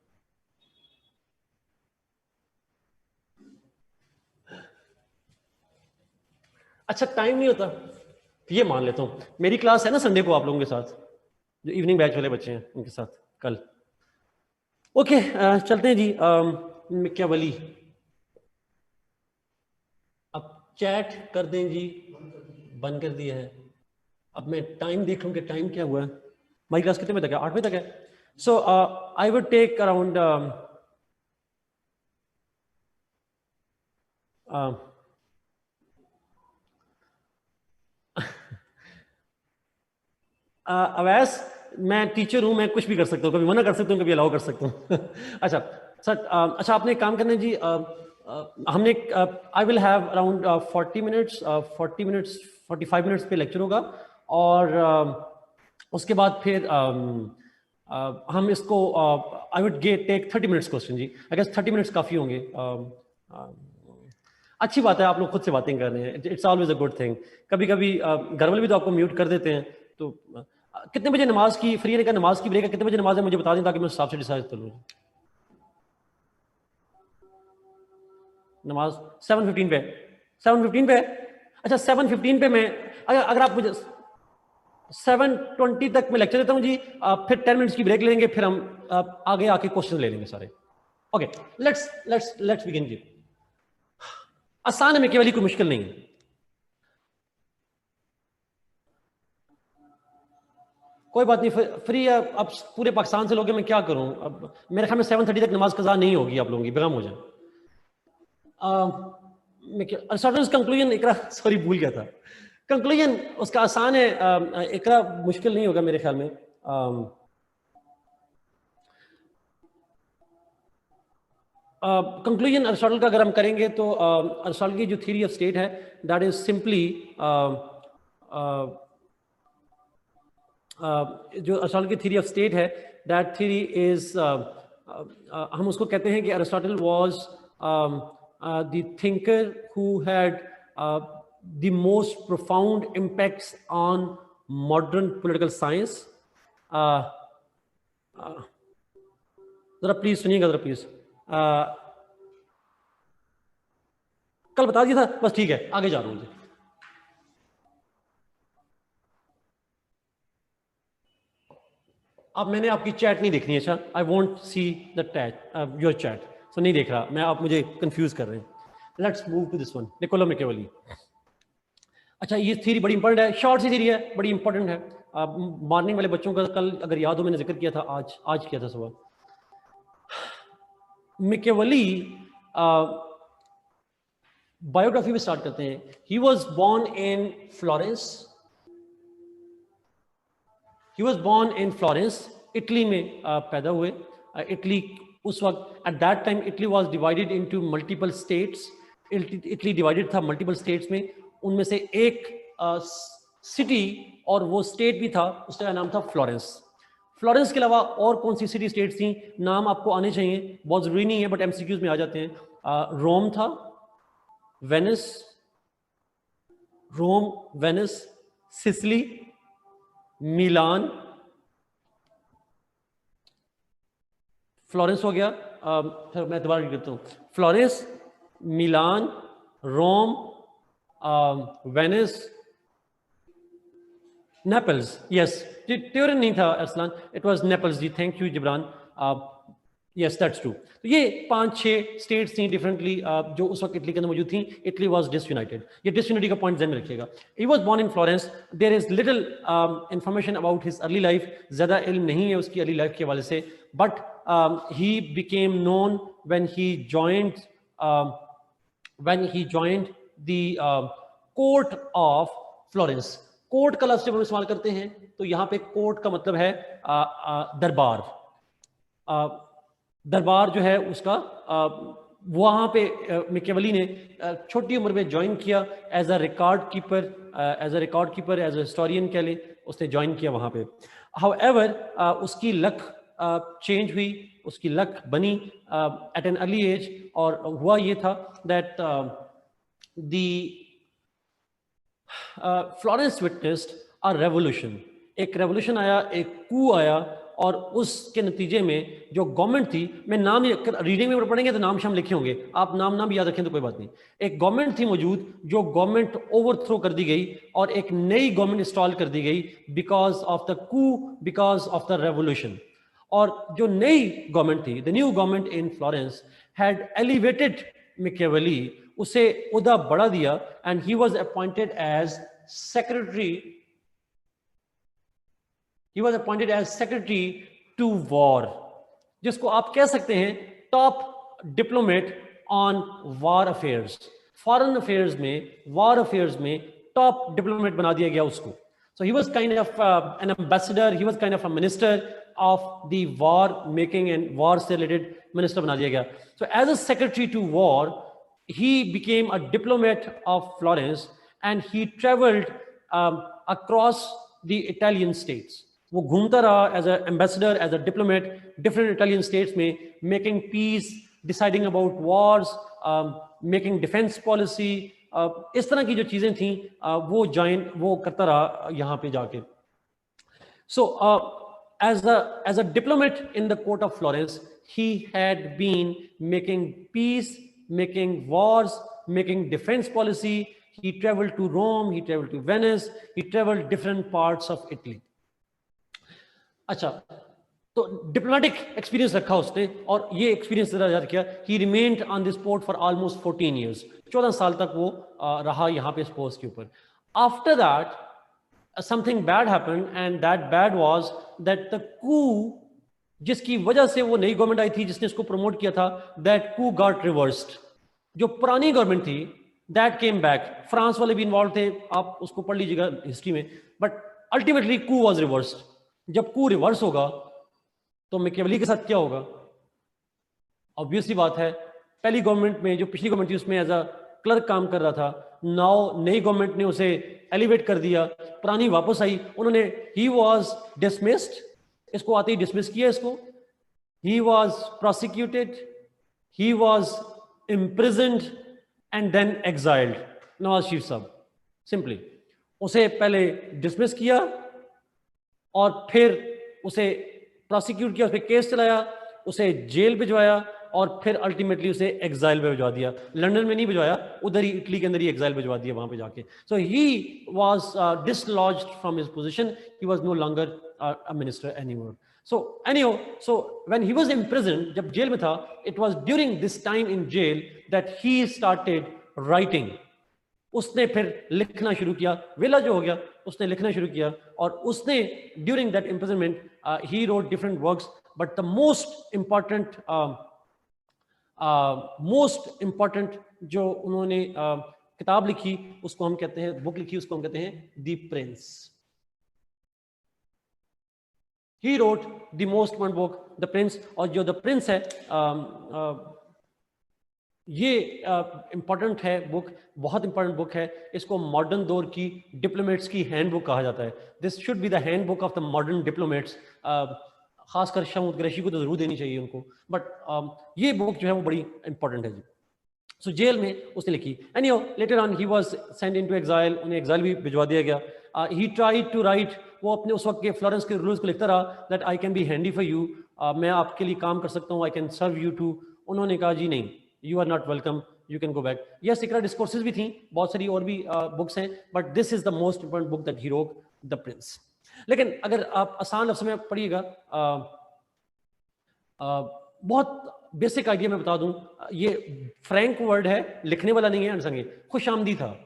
अच्छा, टाइम नहीं होता तो ये मान लेता हूँ, मेरी क्लास है ना संडे को आप लोगों के साथ, जो इवनिंग बैच वाले बच्चे हैं उनके साथ कल। ओके, चलते हैं जी। मिक्यावली, अब चैट कर दें जी, बंद कर दिया है। अब मैं टाइम देख लूँ कि टाइम क्या हुआ है। हमारी क्लास कितने बजे तक है? 8 बजे तक है। So I would take around Awais, मैं टीचर हूं, मैं कुछ भी कर सकता हूँ, कभी मना कर सकता हूँ, कभी अलाउ कर सकता हूँ। अच्छा सर, अच्छा आपने एक काम करना है जी। हमने I will have around 40 minutes 45 minutes पे लेक्चर होगा, और उसके बाद फिर हम इसको I would take 30 minutes question जी। आई गेस 30 मिनट्स काफ़ी होंगे। अच्छी बात है, आप लोग खुद से बातें कर रहे हैं, it's always a good thing. कभी कभी घर वाले भी तो आपको म्यूट कर देते हैं। तो कितने बजे नमाज की फ्री है, नमाज की ब्रेक है, कितने बजे नमाज है मुझे बता दें, ताकि मैं उस हिसाब से डिसाइड कर लूँ। नमाज 7:15 पे, 7:15 पे। अच्छा 7:15 पे मैं, अगर आप मुझे 7:20 तक मैं लेक्चर देता हूँ जी, फिर 10 मिनट्स की ब्रेक लेंगे, फिर हम आगे आके क्वेश्चन ले लेंगे सारे। ओके, लेट्स बिगिन जी। आसान है, मिक्यावेली कोई मुश्किल नहीं है। कोई बात नहीं, फ्री है। अब पूरे पाकिस्तान से लोग हैं, मैं क्या करूं? अब मेरे ख्याल में 7:30 तक नमाज कज़ा नहीं होगी आप लोगों की, बेगम हो जाए। अरिस्टोटल्स कंक्लूजन, इकरा सॉरी भूल गया था, कंक्लूजन उसका आसान है, इकरा मुश्किल नहीं होगा मेरे ख्याल में। कंक्लूजन अरिस्टोटल का अगर हम करेंगे तो अरिस्टोटल की जो थ्योरी ऑफ स्टेट है दैट इज सिंपली जो अरिस्टोटल की थ्योरी ऑफ स्टेट है दैट थ्योरी इज हम उसको कहते हैं कि Aristotle was the thinker who had the most profound impacts on modern political science. जरा प्लीज सुनिएगा, जरा प्लीज। कल बता दिया था, बस ठीक है, आगे जा रहा हूं। अब मैंने आपकी चैट नहीं देखनी है, अच्छा, I want see the that your chat, so नहीं देख रहा मैं, आप मुझे कंफ्यूज कर रहे हैं। Let's move to this one, Niccolo Machiavelli. अच्छा, ये थ्योरी बड़ी इंपॉर्टेंट है, शॉर्ट सी थ्योरी है, बड़ी इंपॉर्टेंट है। मॉर्निंग वाले बच्चों का कल अगर याद हो मैंने जिक्र किया था, आज किया था सुबह। मैकियावेली बायोग्राफी में स्टार्ट करते हैं। He was born in Florence, he was born in Florence, Italy में पैदा हुए। इटली उस वक्त at that time Italy was divided into multiple states. Italy divided था मल्टीपल स्टेट्स में, उनमें से एक सिटी और वो स्टेट भी था, उसका नाम था फ्लोरेंस। फ्लोरेंस के अलावा और कौन सी सिटी स्टेट्स थी, नाम आपको आने चाहिए, बहुत जरूरी नहीं है बट एमसीक्यूज में आ जाते हैं। रोम था, Venice, Rome, Venice, Sicily, Milan, Florence हो गया। फिर मैं दोबारा रिपीट करता हूँ, Florence, Milan, Rome, Venice, Naples. Yes, Turin नहीं था अरसलान, इट वाज नेपल्स जी, thank you Jibran. Yes that's true. तो ये 5-6 स्टेट्स थी डिफरेंटली जो उस वक्त इटली के अंदर मौजूद थी। इटली वाज डिसयूनाइटेड, ये डिसयूनिटी का पॉइंट ध्यान में रखिएगा। He was born in Florence, there is little information about his early life, ज़्यादा इल्म नहीं है उसकी अर्ली लाइफ के हवाले से, but he became known when he joined the court of Florence. Court का लफ्ज़ जब हम इस्तेमाल करते हैं तो यहाँ पे कोर्ट का मतलब है दरबार। दरबार जो है उसका वहाँ पे मैकियावेली ने छोटी उम्र में ज्वाइन किया as a record keeper, as a historian कह ले, उसने ज्वाइन किया वहाँ पे। हाउएवर उसकी लक चेंज हुई, उसकी लक बनी एट एन अर्ली एज, और हुआ ये था that the Florence witnessed a revolution. एक रेवोल्यूशन आया, एक कू आया, और उसके नतीजे में जो गवर्नमेंट थी, मैं नाम रीडिंग में पढ़ेंगे तो नाम शाम लिखे होंगे, आप नाम भी याद रखें तो कोई बात नहीं। एक गवर्नमेंट थी मौजूद, जो गवर्नमेंट ओवरथ्रो कर दी गई और एक नई गवर्नमेंट इंस्टॉल कर दी गई because of the coup, because of the revolution. और जो नई गवर्नमेंट थी, the new government in Florence had elevated Machiavelli, उसे उहदा बढ़ा दिया, and he was appointed as secretary, he was appointed as secretary to war, जिसको आप कह सकते हैं top diplomat on war affairs. Foreign affairs में, वार अफेयर्स में टॉप डिप्लोमेट बना दिया गया उसको। So he was kind of an ambassador, he was kind of a minister of the war making and war से related minister बना दिया गया। So as a secretary to war, he became a diplomat of Florence and he traveled across the Italian states. वो घूमता रहा as a ambassador, as a diplomat different Italian states में, making peace, deciding about wars, making defence policy, इस तरह की जो चीज़ें थी वो करता रहा यहाँ पे जाके। सो as a diplomat in the court of Florence, he had been making peace, making wars, making defense policy. He traveled to Rome, he traveled to Venice, he traveled different parts of Italy. अच्छा, तो diplomatic experience रखा उसने, और ये experience जरा याद किया। ही remained on this post for almost 14 years, 14 साल तक वो रहा यहाँ पे इस पोस्ट के ऊपर। After that something bad happened, and that bad was that the coup, जिसकी वजह से वो नई गवर्नमेंट आई थी जिसने इसको प्रमोट किया था, दैट कू गॉट रिवर्स्ड। जो पुरानी गवर्नमेंट थी दैट केम बैक, फ्रांस वाले भी इन्वॉल्व थे, आप उसको पढ़ लीजिएगा हिस्ट्री में, but ultimately coup was reversed. जब कू रिवर्स होगा तो मैकियावेली के साथ क्या होगा? ऑब्वियसली बात है, पहली गवर्नमेंट में जो पिछली गवर्नमेंट थी उसमें एज अ क्लर्क काम कर रहा था, नाउ नई गवर्नमेंट ने उसे एलिवेट कर दिया, पुरानी वापस आई, उन्होंने ही वाज डिसमिस्ड, इसको आते ही डिसमिस किया इसको, he was prosecuted, he was imprisoned and then exiled। Nawaz Sharif साहब सिंपली उसे पहले डिसमिस किया और फिर उसे प्रोसिक्यूट किया, उस पर केस चलाया, उसे जेल भिजवाया और फिर अल्टीमेटली उसे एग्जाइल में भिजवा दिया। लंदन में नहीं भिजवाया, उधर ही इटली के अंदर ही एग्जाइल भिजवा दिया वहां पे जाके। So he was dislodged from his position, he was no longer a minister anymore. So anyhow, so when he was imprisoned, जब जेल में था, it was during this time in jail that he started writing। उसने फिर लिखना शुरू किया, वेला जो हो गया उसने लिखना शुरू किया, और उसने during that imprisonment he wrote different works, but the most important जो उन्होंने किताब लिखी उसको हम कहते हैं, बुक लिखी उसको हम कहते हैं the Prince. He wrote the most important book, The Prince। और जो The Prince है ये इंपॉर्टेंट है बुक, बहुत इंपॉर्टेंट बुक है। इसको मॉडर्न दौर की डिप्लोमेट्स की हैंडबुक कहा जाता है। This should be the handbook of the modern diplomats. खासकर शामुद कुरैशी को तो जरूर देनी चाहिए उनको, बट ये बुक जो है वो बड़ी इंपॉर्टेंट है जी। सो जेल में उसने लिखी। Anyhow later on he was sent into exile, उन्हें एग्जाइल भी भिजवा दिया गया। ही ट्राइड टू राइट, वो अपने उस वक्त के फ्लोरेंस के रूल्स को लिखता रहा, that I can be handy for you, मैं आपके लिए काम कर सकता हूँ, I can serve you too. उन्होंने कहा जी नहीं, you are not welcome, you can go back. यह सीक्रेट डिस्कोर्सेज भी थी, बहुत सारी और भी बुक्स हैं, but this is the most important book that he wrote, the prince. लेकिन अगर आप आसान लफ्ज़ में पढ़िएगा, बहुत बेसिक आइडिया मैं बता दूं, ये फ्रैंक वर्ड है, लिखने वाला नहीं है, अनसंगे खुशामदी था।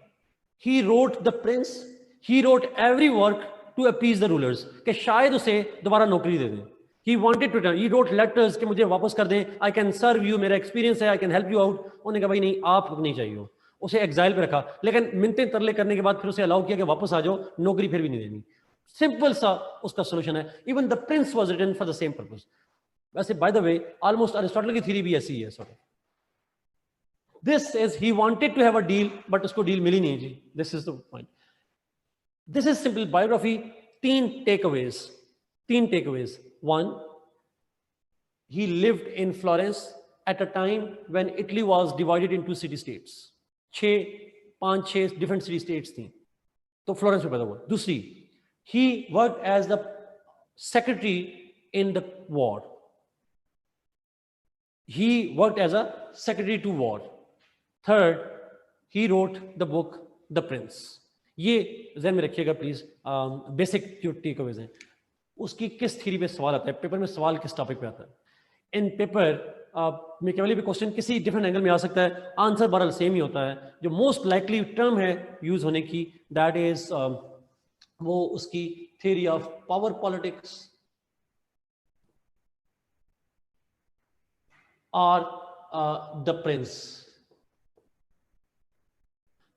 He wrote the prince, he wrote every work to appease the rulers, कि शायद उसे दोबारा नौकरी दे दें। He wanted to return, he wrote letters कि मुझे वापस कर दें, आई कैन सर्व यू, मेरा एक्सपीरियंस है, I can help you out. उन्होंने कहा भाई नहीं, आप नहीं चाहिए, उसे एग्जाइल पे रखा। लेकिन मिन्नतें तरले करने के बाद फिर उसे अलाउ किया कि वापस आ जाओ, नौकरी फिर भी नहीं देनी। सिंपल सा उसका सोल्यूशन है। Even the prince was written for the same purpose. वैसे by the way almost Aristotle की थ्योरी भी ऐसी ही है sort of. This is he wanted to have a deal, but उसको डील मिली नहीं जी। This is the point. This is simple biography. तीन takeaways. One, he lived in Florence at a time when Italy was divided into city states। 5-6 different city states थी, तो Florence में पैदा हुआ। दूसरी, he worked as the secretary in the war। He worked as a secretary to war। Third, he wrote the book The Prince। ये ज़हन में रखिएगा प्लीज। बेसिक जो टेकअवेज हैं, उसकी किस थ्योरी पे सवाल आता है, पेपर में सवाल किस टॉपिक पे आता है। इन पेपर मैकियावेली पे क्वेश्चन किसी डिफरेंट एंगल में आ सकता है, आंसर बहरहाल सेम ही होता है। जो मोस्ट लाइकली टर्म है यूज होने की, दैट इज वो उसकी थ्योरी ऑफ पावर पॉलिटिक्स और the prince.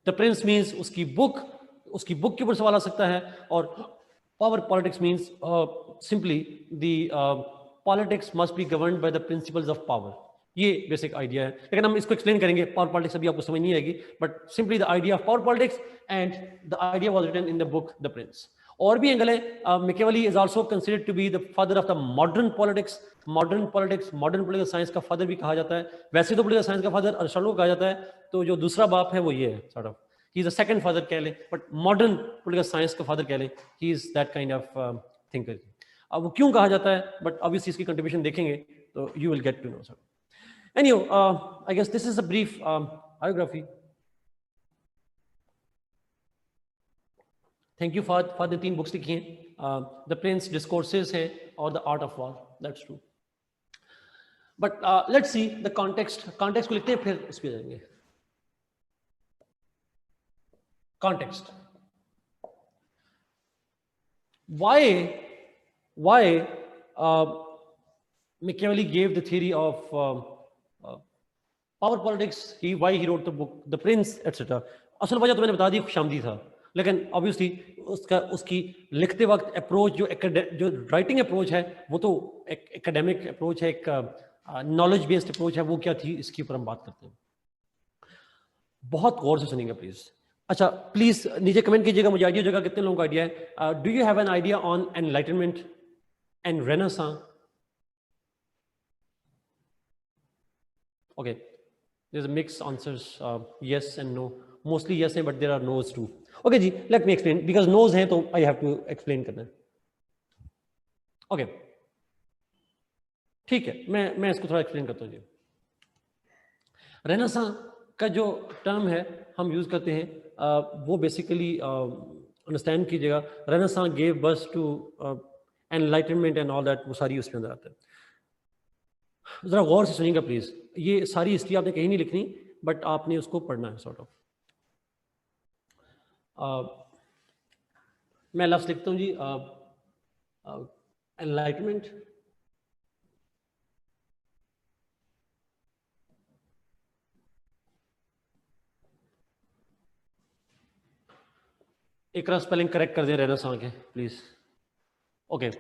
The Prince means उसकी बुक के ऊपर सवाल आ सकता है, और power politics means simply the politics must be governed by the principles of power. ये बेसिक आइडिया है, लेकिन हम इसको एक्सप्लेन करेंगे। पावर पॉलिटिक्स अभी आपको समझ नहीं आएगी, but simply the idea of power politics and the idea was written in the book the prince. और भी एंगल है। Machiavelli is also considered to be the father of the modern politics. Modern political science का father भी कहा जाता है। वैसे तो पॉलिटिकल साइंस का फादर अरिस्टोटल को कहा जाता है, तो जो दूसरा बाप है वो ये है sort of, he is the second father कह लें, बट मॉडर्न पॉलिटिकल साइंस का फादर कह लें, he is that kind of thinker. अब वो क्यों कहा जाता है, बट ऑब्वियसली इसकी कंट्रीब्यूशन देखेंगे तो you will get to know sir. Anyhow, I guess this is a brief biography. Thank you for the 3 books लिखी हैं, The Prince, Discourses है, और The Art of War. That's true. But let's see the context. Context को लिखते हैं, फिर उस पे जाएंगे। Context. Why Machiavelli gave the theory of power politics, why he wrote the book The Prince etc. असल वजह तो मैंने बता दी, खुशामदी था, लेकिन ऑब्वियसली उसकी लिखते वक्त अप्रोच जो राइटिंग अप्रोच है वो तो एक एकेडमिक अप्रोच है, एक नॉलेज बेस्ड अप्रोच है, वो क्या थी इसके ऊपर हम बात करते हैं। बहुत गौर से सुनिएगा प्लीज। अच्छा प्लीज नीचे कमेंट कीजिएगा, मुझे आइडिया जगह कितने लोगों को आइडिया है। Do you have an idea on enlightenment and renaissance? Okay, there's a mixed answers, yes and no, mostly yes है but there are no's too. Okay जी, let me explain, because no's हैं तो I have to explain करना है। okay, ठीक है, मैं इसको थोड़ा एक्सप्लेन करता हूँ जी। रेनेसां का जो टर्म है हम यूज करते हैं, वो बेसिकली अंडरस्टैंड कीजिएगा, Renaissance gave birth to Enlightenment and all that, वो सारी उसके अंदर आता है। जरा गौर से सुनिएगा प्लीज, ये सारी हिस्ट्री आपने कहीं नहीं लिखनी, बट आपने उसको पढ़ना है सॉर्ट ऑफ। मैं लफ्ज लिखता हूँ जी, एनलाइटमेंट, एक स्पेलिंग करेक्ट कर दें रेनेसां के please. Okay,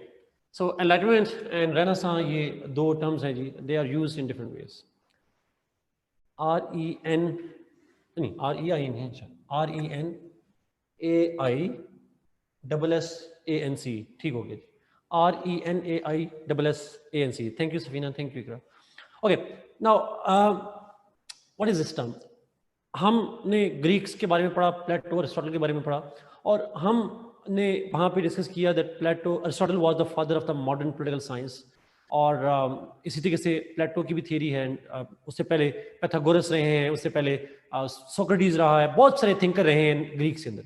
so enlightenment and renaissance ये दो टर्म्स हैं जी, they are used in different ways. REN नहीं, REI नहीं, RENAISSANC, ठीक हो गया, RENAISSANC। Thank you Safina, thank you Iqra. Okay, now what is this term? हमने ग्रीक्स के बारे में पढ़ा, प्लेटो अरिस्टोटल के बारे में पढ़ा, और हमने वहाँ पे डिस्कस किया that Plato Aristotle was the father of the modern political science, और इसी तरीके से प्लेटो की भी थियरी है, उससे पहले पैथागोरस रहे हैं, उससे पहले सोक्रेटिस रहा है, बहुत सारे थिंकर रहे हैं ग्रीक्स के अंदर।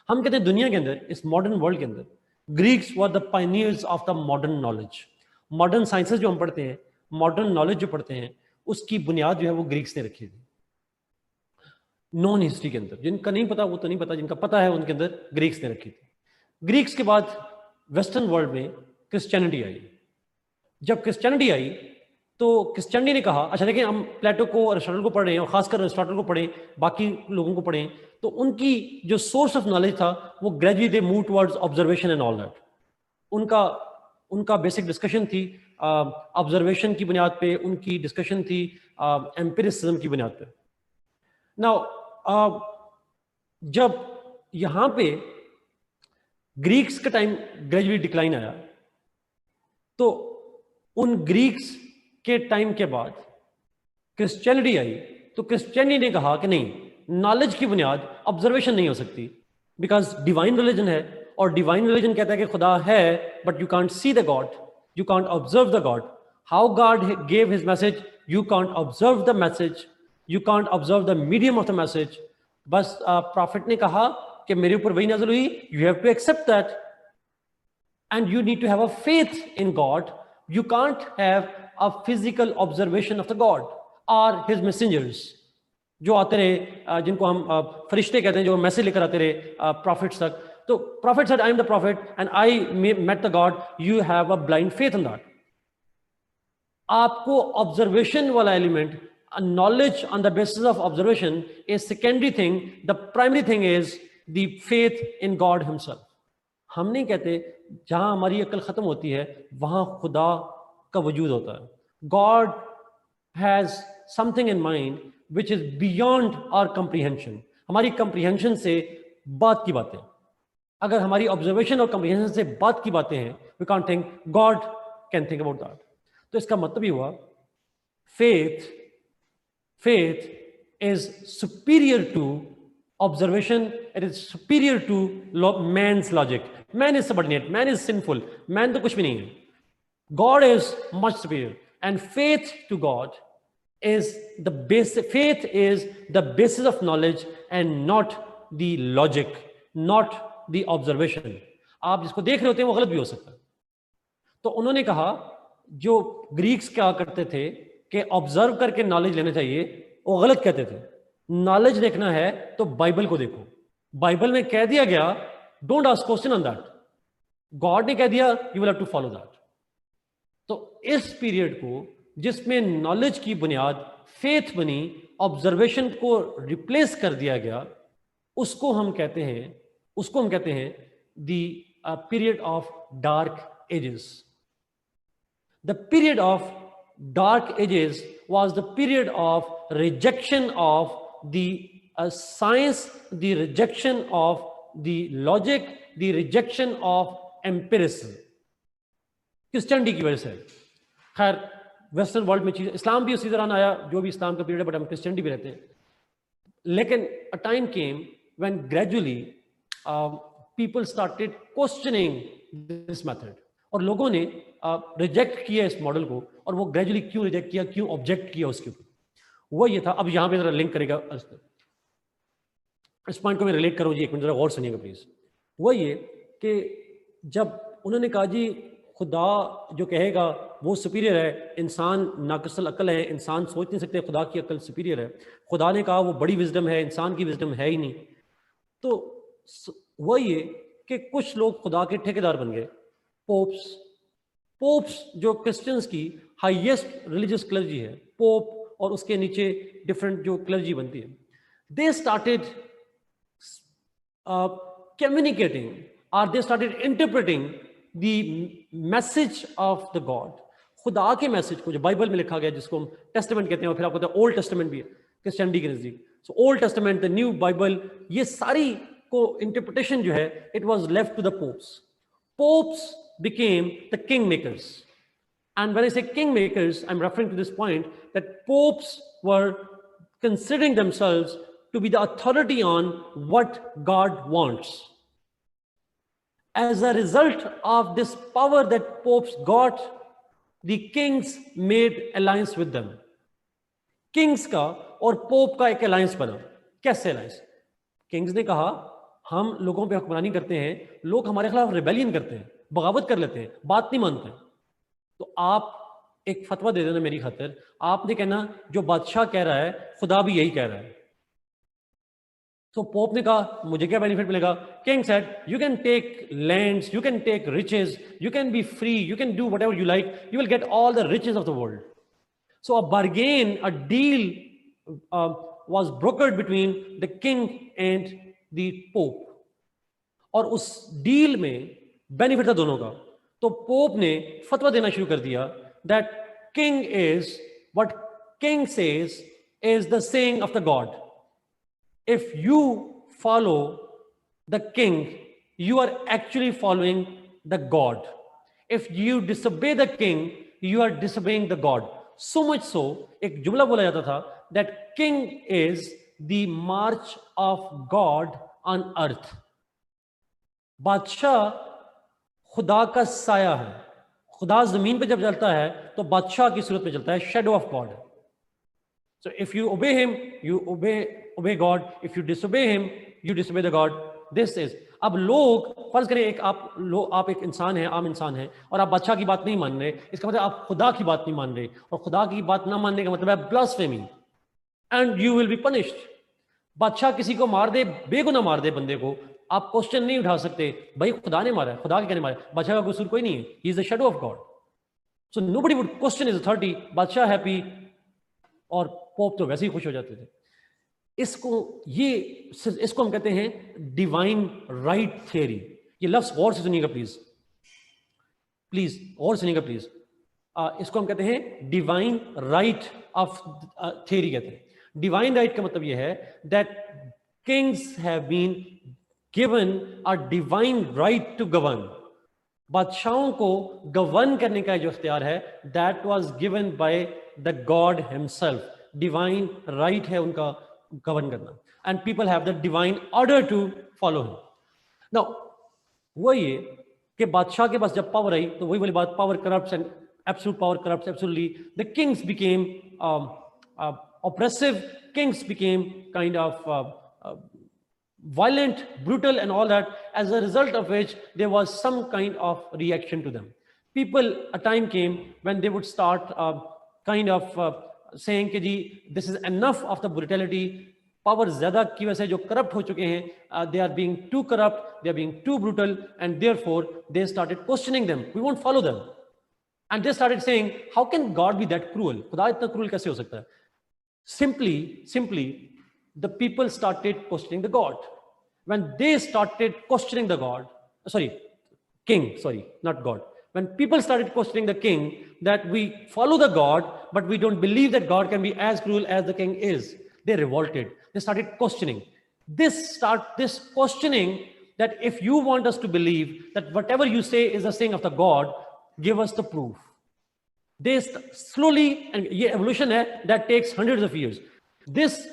हम कहते हैं दुनिया के अंदर, इस मॉडर्न वर्ल्ड के अंदर, Greeks were the pioneers of the modern knowledge. Modern sciences जो हम पढ़ते हैं, मॉडर्न नॉलेज जो पढ़ते हैं, उसकी बुनियाद जो है वो ग्रीक्स ने रखी थी नॉन हिस्ट्री के अंदर। जिनका नहीं पता वो तो नहीं पता, जिनका पता है उनके अंदर ग्रीक्स ने रखी थी। ग्रीक्स के बाद वेस्टर्न वर्ल्ड में क्रिश्चियनिटी आई। जब क्रिश्चियनिटी आई तो क्रिश्चियनिटी ने कहा, अच्छा देखिए हम प्लेटो को अरिस्टोटल को पढ़ रहे हैं, और खासकर अरिस्टोटल को पढ़ें, बाकी लोगों को पढ़ें, तो उनकी जो सोर्स ऑफ नॉलेज था वो gradually they move towards observation and all that. उनका बेसिक डिस्कशन थी ऑब्जर्वेशन की बुनियाद पे, उनकी डिस्कशन थी एम्पिरिसिज्म की बुनियाद पे। नाउ जब यहां पे ग्रीक्स का टाइम ग्रेजुअली डिक्लाइन आया, तो उन ग्रीक्स के टाइम के बाद क्रिश्चियनिटी आई, तो क्रिश्चियनिटी ने कहा कि नहीं, नॉलेज की बुनियाद ऑब्जर्वेशन नहीं हो सकती, बिकॉज डिवाइन रिलीजन है, और डिवाइन रिलीजन कहता है कि खुदा है but you can't see the God, you can't observe the God. How God gave his message, you can't observe the message, you can't observe the medium of the message. बस prophet ने कहा कि मेरे ऊपर वही नाज़िल हुई, you have to accept that, and you need to have a faith in God. You can't have a physical observation of the God और हिज मैसेंजर्स जो आते रहे, जिनको हम फरिश्ते कहते हैं, जो मैसेज लेकर आते रहे प्रॉफिट्स तक। तो prophet said, I am the prophet and I met the God, you have a blind faith in that. आपको ऑब्जर्वेशन वाला element, knowledge on the basis of observation is secondary thing, the primary thing is the faith in God himself. हम नहीं कहते जहां हमारी अक्ल खत्म होती है वहां खुदा का वजूद होता है। God has something in mind which is beyond our comprehension. हमारी comprehension से बात की बातें, अगर हमारी observation और comprehension से बात की बातें हैं, we can't think, God can think about that. तो इसका मतलब ये हुआ, faith is superior to observation, it is superior to man's logic. Man is subordinate, man is sinful, man तो कुछ भी नहीं है। God is much superior, and faith to God is the basic, faith is the basis of knowledge and not the logic, not the observation. आप जिसको देख रहे होते हैं वो गलत भी हो सकता है। तो उन्होंने कहा, जो ग्रीक्स क्या करते थे कि ऑब्जर्व करके नॉलेज लेना चाहिए, वो गलत कहते थे। नॉलेज देखना है तो बाइबल को देखो, बाइबल में कह दिया गया don't ask question on that, God ने कह दिया you will have to follow that. तो इस पीरियड को जिसमें नॉलेज की बुनियाद फेथ बनी, ऑब्जर्वेशन को रिप्लेस कर दिया गया, उसको हम कहते हैं the period of dark ages. The period of dark ages was the period of rejection of the science, the rejection of the logic, the rejection of empiricism. Christianity की वजह से. खैर वेस्टर्न वर्ल्ड में चीज, इस्लाम भी उसी दौरान आया, जो भी इस्लाम का पीरियड है, बट हम क्रिश्चियनिटी भी रहते हैं. लेकिन a time came when gradually people started questioning this method. और लोगों ने रिजेक्ट किया इस मॉडल को, और वो ग्रेजुअली क्यों रिजेक्ट किया, क्यों ऑब्जेक्ट किया उसके ऊपर, वो ये था. अब यहाँ पे जरा लिंक करेगा, इस पॉइंट को मैं रिलेट करूँ जी, एक मिनट जरा गौर सुनिएगा प्लीज. वो ये कि जब उन्होंने कहा जी खुदा जो कहेगा वो सुपीरियर है, इंसान नाकसल अक्ल है, इंसान सोच नहीं सकते, खुदा की अक्ल सुपीरियर है. खुदा ने कहा वो बड़ी विजडम है, इंसान की विजडम है ही नहीं. तो वो ये कि कुछ लोग खुदा के ठेकेदार बन गए. पोप्स जो क्रिश्चियंस की हाईएस्ट रिलीजियस क्लर्जी है, पोप, और उसके नीचे डिफरेंट जो क्लर्जी बनती है, दे स्टार्टेड कम्युनिकेटिंग और they started interpreting the message of the God. खुदा के मैसेज को जो बाइबल में लिखा गया, जिसको हम टेस्टामेंट कहते हैं, और फिर आपको पता है ओल्ड टेस्टामेंट भी है क्रिश्चियनिटी के नजदीक. So Old Testament, the new Bible, ये सारी को इंटरप्रिटेशन जो है, it was left to the popes. Popes became the kingmakers. And when I say kingmakers, I'm referring to this point that popes were considering themselves to be the authority on what God wants. As a result of this power that popes got, the kings made alliance with them. Kings का और pope का एक alliance बना. कैसे alliance? Kings ने कहा हम लोगों पे हुक्मरानी करते हैं, लोग हमारे खिलाफ रिबेलियन करते हैं, बगावत कर लेते हैं, बात नहीं मानते हैं, तो आप एक फतवा दे देना मेरी खातिर. आपने कहना जो बादशाह कह रहा है खुदा भी यही कह रहा है. तो पोप ने कहा मुझे क्या बेनिफिट मिलेगा? King said you can take lands, you can take riches, you can be free, you can do whatever you like, you will get all the riches of the world. So a bargain, a deal was brokered between the king and the pope, और उस deal में benefit था दोनों का. तो pope ने फतवा देना शुरू कर दिया that king is what king says is the saying of the God. If you follow the king, you are actually following the God. If you disobey the king, you are disobeying the God. So much so, एक जुमला बोला जाता था that king is the march of God on earth. बादशाह खुदा का साया है. खुदा जमीन पे जब चलता है तो बादशाह की सूरत में चलता है, shadow of God. So if you obey him, you obey God. If you disobey him, you disobey the God. This is. अब लोग फर्ज करें एक आप एक इंसान है, आम इंसान है, और आप बादशाह की बात नहीं मान रहे, इसका मतलब आप खुदा की बात नहीं मान रहे, और खुदा की बात ना मानने का मतलब है blasphemy, and you will be punished. बादशाह किसी को मार दे, बेगुनाह मार दे बंदे को, आप क्वेश्चन नहीं उठा सकते भाई खुदा ने मारा है, खुदा के कहने मारा. बादशाह का कसूर कोई नहीं है, he is the shadow of God. So nobody would question his authority. बादशाह हैप्पी, और पोप तो वैसे ही खुश हो जाते थे. इसको हम कहते हैं डिवाइन राइट थियरी. ये लफ्ज गौर से सुनिएगा प्लीज, और सुनिएगा प्लीज. इसको हम कहते हैं डिवाइन राइट ऑफ थियरी कहते हैं. डिवाइन राइट का मतलब यह है that kings have been given a divine right to govern. बादशाहों को गवर्न करने का जो इख्तियार है, that was given by the God himself. Divine right है उनका गवर्न करना, and people have the divine order to follow him. Now वो ये कि बादशाह के पास जब पावर आई तो वही वाली बात, power corrupts and absolute power corrupts absolutely. The Kings became oppressive, kings became kind of violent, brutal and all that, as a result of which there was some kind of reaction to them. People, a time came when they would start kind of saying कि जी this is enough of the brutality. Power ज्यादा की वजह से जो corrupt हो चुके हैं, they are being too corrupt, they are being too brutal, and therefore they started questioning them. We won't follow them. And they started saying, how can God be that cruel? खुदा इतना cruel कैसे हो सकता है? Simply, the people started questioning the God. When they started questioning the God, king, not God. When people started questioning the king, that we follow the God, but we don't believe that God can be as cruel as the king is, they revolted. They started questioning. This questioning, that if you want us to believe that whatever you say is the saying of the God, give us the proof. They slowly, and ये evolution है that takes hundreds of years. This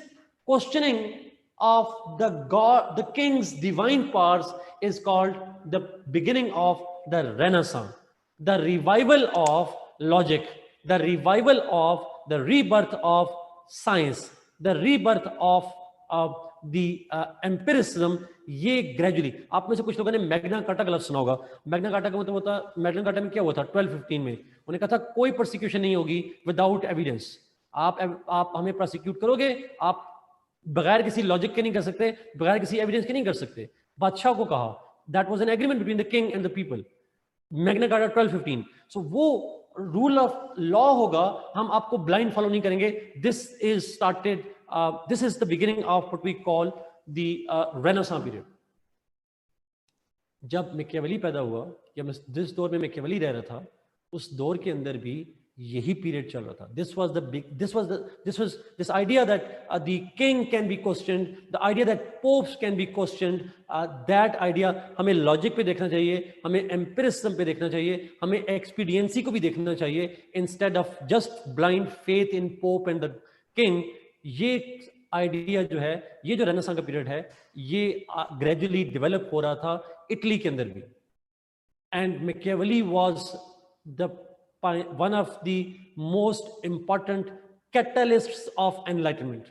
questioning of the God, the king's divine powers, is called the beginning of the Renaissance, the revival of logic, the revival of the rebirth of science, the rebirth of the empiricism. ये gradually, आप में से कुछ लोगों ने Magna carta का लफ्ज सुना होगा. मैग्ना कार्टा का मतलब होता, मैग्ना कार्टा में क्या हुआ था 1215 में? उन्होंने कहा था कोई प्रोसिक्यूशन नहीं होगी विदाउट एविडेंस. आप हमें प्रोसिक्यूट करोगे, आप बगैर किसी लॉजिक के नहीं कर सकते, बगैर किसी एविडेंस के नहीं कर सकते. बादशाह को कहा, that was an agreement between the king and the people. Magna carta 1215. सो वो रूल ऑफ लॉ होगा, हम आपको ब्लाइंड फॉलो नहीं करेंगे. This is started, this is the beginning of what we call the Renaissance period. जब Machiavelli पैदा हुआ, या जिस दौर में मैकियावेली रह रहा था, उस दौर के अंदर भी यही पीरियड चल रहा था. This idea that the king can be questioned, the idea that pops can be questioned, that idea हमें लॉजिक पे देखना चाहिए, हमें एम्पिरिसिज्म पे देखना चाहिए, हमें एक्सपीडियंसी को भी देखना चाहिए, instead of just blind faith in pope and the king. ये आइडिया जो है, ये जो रेनेसां का पीरियड है, ये ग्रेजुअली डेवलप हो रहा था इटली के अंदर भी. And Machiavelli was the one of the most important catalysts of enlightenment.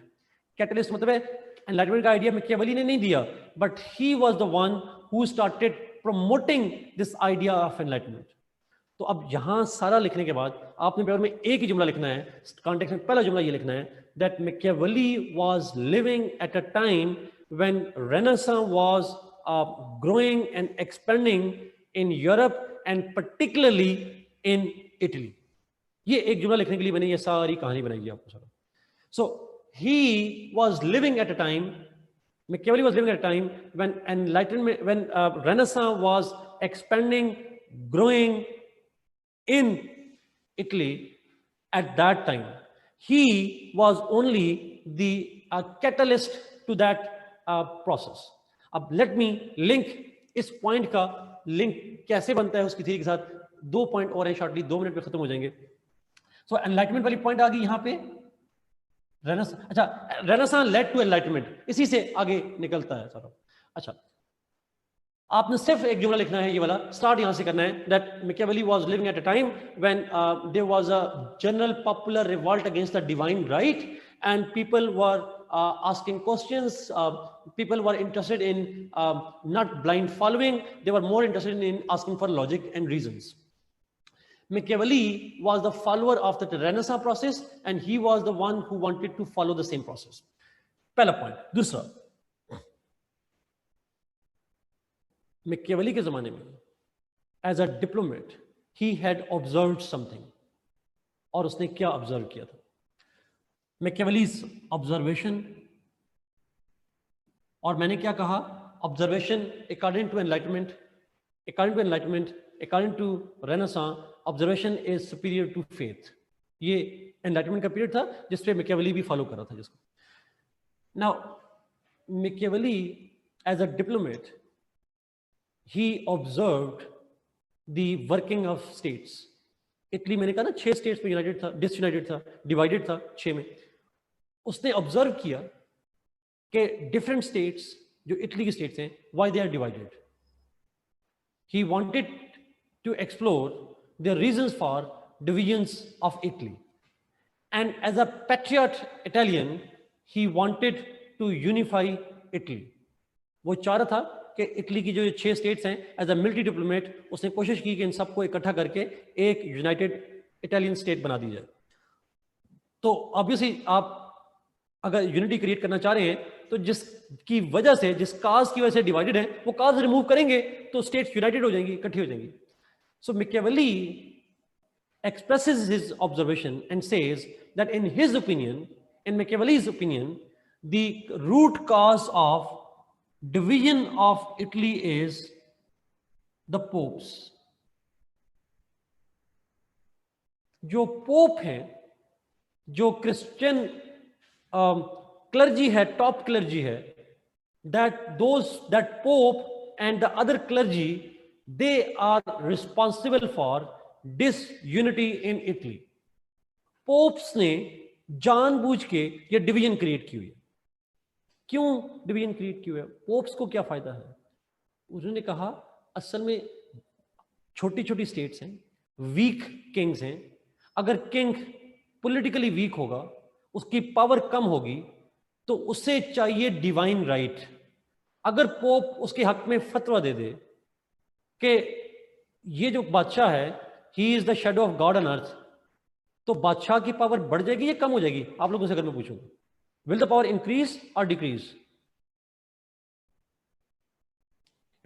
Catalyst मतलब है, enlightenment का idea मैकियावेली ने नहीं दिया, but he was the one who started promoting this idea of enlightenment. तो अब यहाँ सारा लिखने के बाद आपने पेपर में एक ही जुमला लिखना है, कॉन्टेक्स्ट में पहला जुमला ये लिखना है, that Machiavelli was living at a time when Renaissance was growing and expanding in Europe and particularly in Italy. ये एक जुमला लिखने के लिए मैंने ये सारी कहानी बनाई है आपको सारा. So he was living at a time, Machiavelli was living at a time when enlightenment, when Renaissance was expanding, growing in Italy. At that time, he was only the catalyst to that process. अब let me link, इस point का link कैसे बनता है उसकी theory के साथ. 2 point और है, शॉर्टली 2 मिनट में खत्म हो जाएंगे. सो एनलाइटमेंट वाली पॉइंट आ गई यहां पे. रेनेसां लेड टू एनलाइटमेंट, इसी से आगे निकलता है सारा. अच्छा, आपने सिर्फ एक जुमला लिखना है, ये वाला स्टार्ट यहां से करना है, that Machiavelli was living at a time when there was a general popular revolt against the divine right and people were asking questions. People were interested in not blind following, they were more interested in asking for logic and reasons. Machiavelli was the follower of the Renaissance process and he was the one who wanted to follow the same process. पहला point. दूसरा, Machiavelli के जमाने में as a diplomat he had observed something. और उसने क्या observe किया था? Machiavelli's observation, और मैंने क्या कहा, observation according to enlightenment, according to Renaissance, observation is superior to faith. ये enlightenment का पीरियड था जिसपे Machiavelli भी फॉलो कर रहा था जिसको. Now Machiavelli as a diplomat, he observed the working of states. Italy मैंने कहा ना 6 स्टेट्स में यूनाइटेड था, डिसयूनाइटेड था, डिवाइडेड था 6 में. उसने ऑब्जर्व किया कि डिफरेंट स्टेट्स जो इटली की स्टेट्स हैं, why they are divided. He wanted to explore the reasons for divisions of Italy and as a patriot Italian he wanted to unify Italy. वो चाह रहा था कि इटली की जो 6 स्टेट्स हैं, एज अ मिलिट्री डिप्लोमेट उसने कोशिश की कि इन सबको इकट्ठा करके एक यूनाइटेड इटालियन स्टेट बना दी जाए. तो ऑब्वियसली आप अगर यूनिटी क्रिएट करना चाह रहे हैं तो जिसकी वजह से, जिस काज की वजह से डिवाइडेड है, वो काज रिमूव करेंगे तो स्टेट्स यूनाइटेड हो जाएंगी, इकट्ठी हो जाएंगी. सो Machiavelli expresses his observation and says that in his opinion in Machiavelli's opinion, the root cause of division of Italy is the popes. जो पोप हैं, जो क्रिश्चियन क्लर्जी है, टॉप क्लर्जी है, that pope and the other clergy, they are responsible for disunity in Italy. Pops ने जानबूझ के ये division create की हुई है। क्यों डिवीजन क्रिएट की हुई है? पोप्स को क्या फायदा है? उन्होंने कहा असल में छोटी छोटी स्टेट्स हैं, वीक किंग्स हैं, अगर किंग पॉलिटिकली वीक होगा, उसकी पावर कम होगी, तो उसे चाहिए डिवाइन राइट। अगर पोप उसके हक में फतवा दे दे कि ये जो बादशाह है, he is the shadow of God on अर्थ, तो बादशाह की पावर बढ़ जाएगी या कम हो जाएगी? आप लोगों से अगर मैं पूछूंगा, विल द पावर इंक्रीज और डिक्रीज?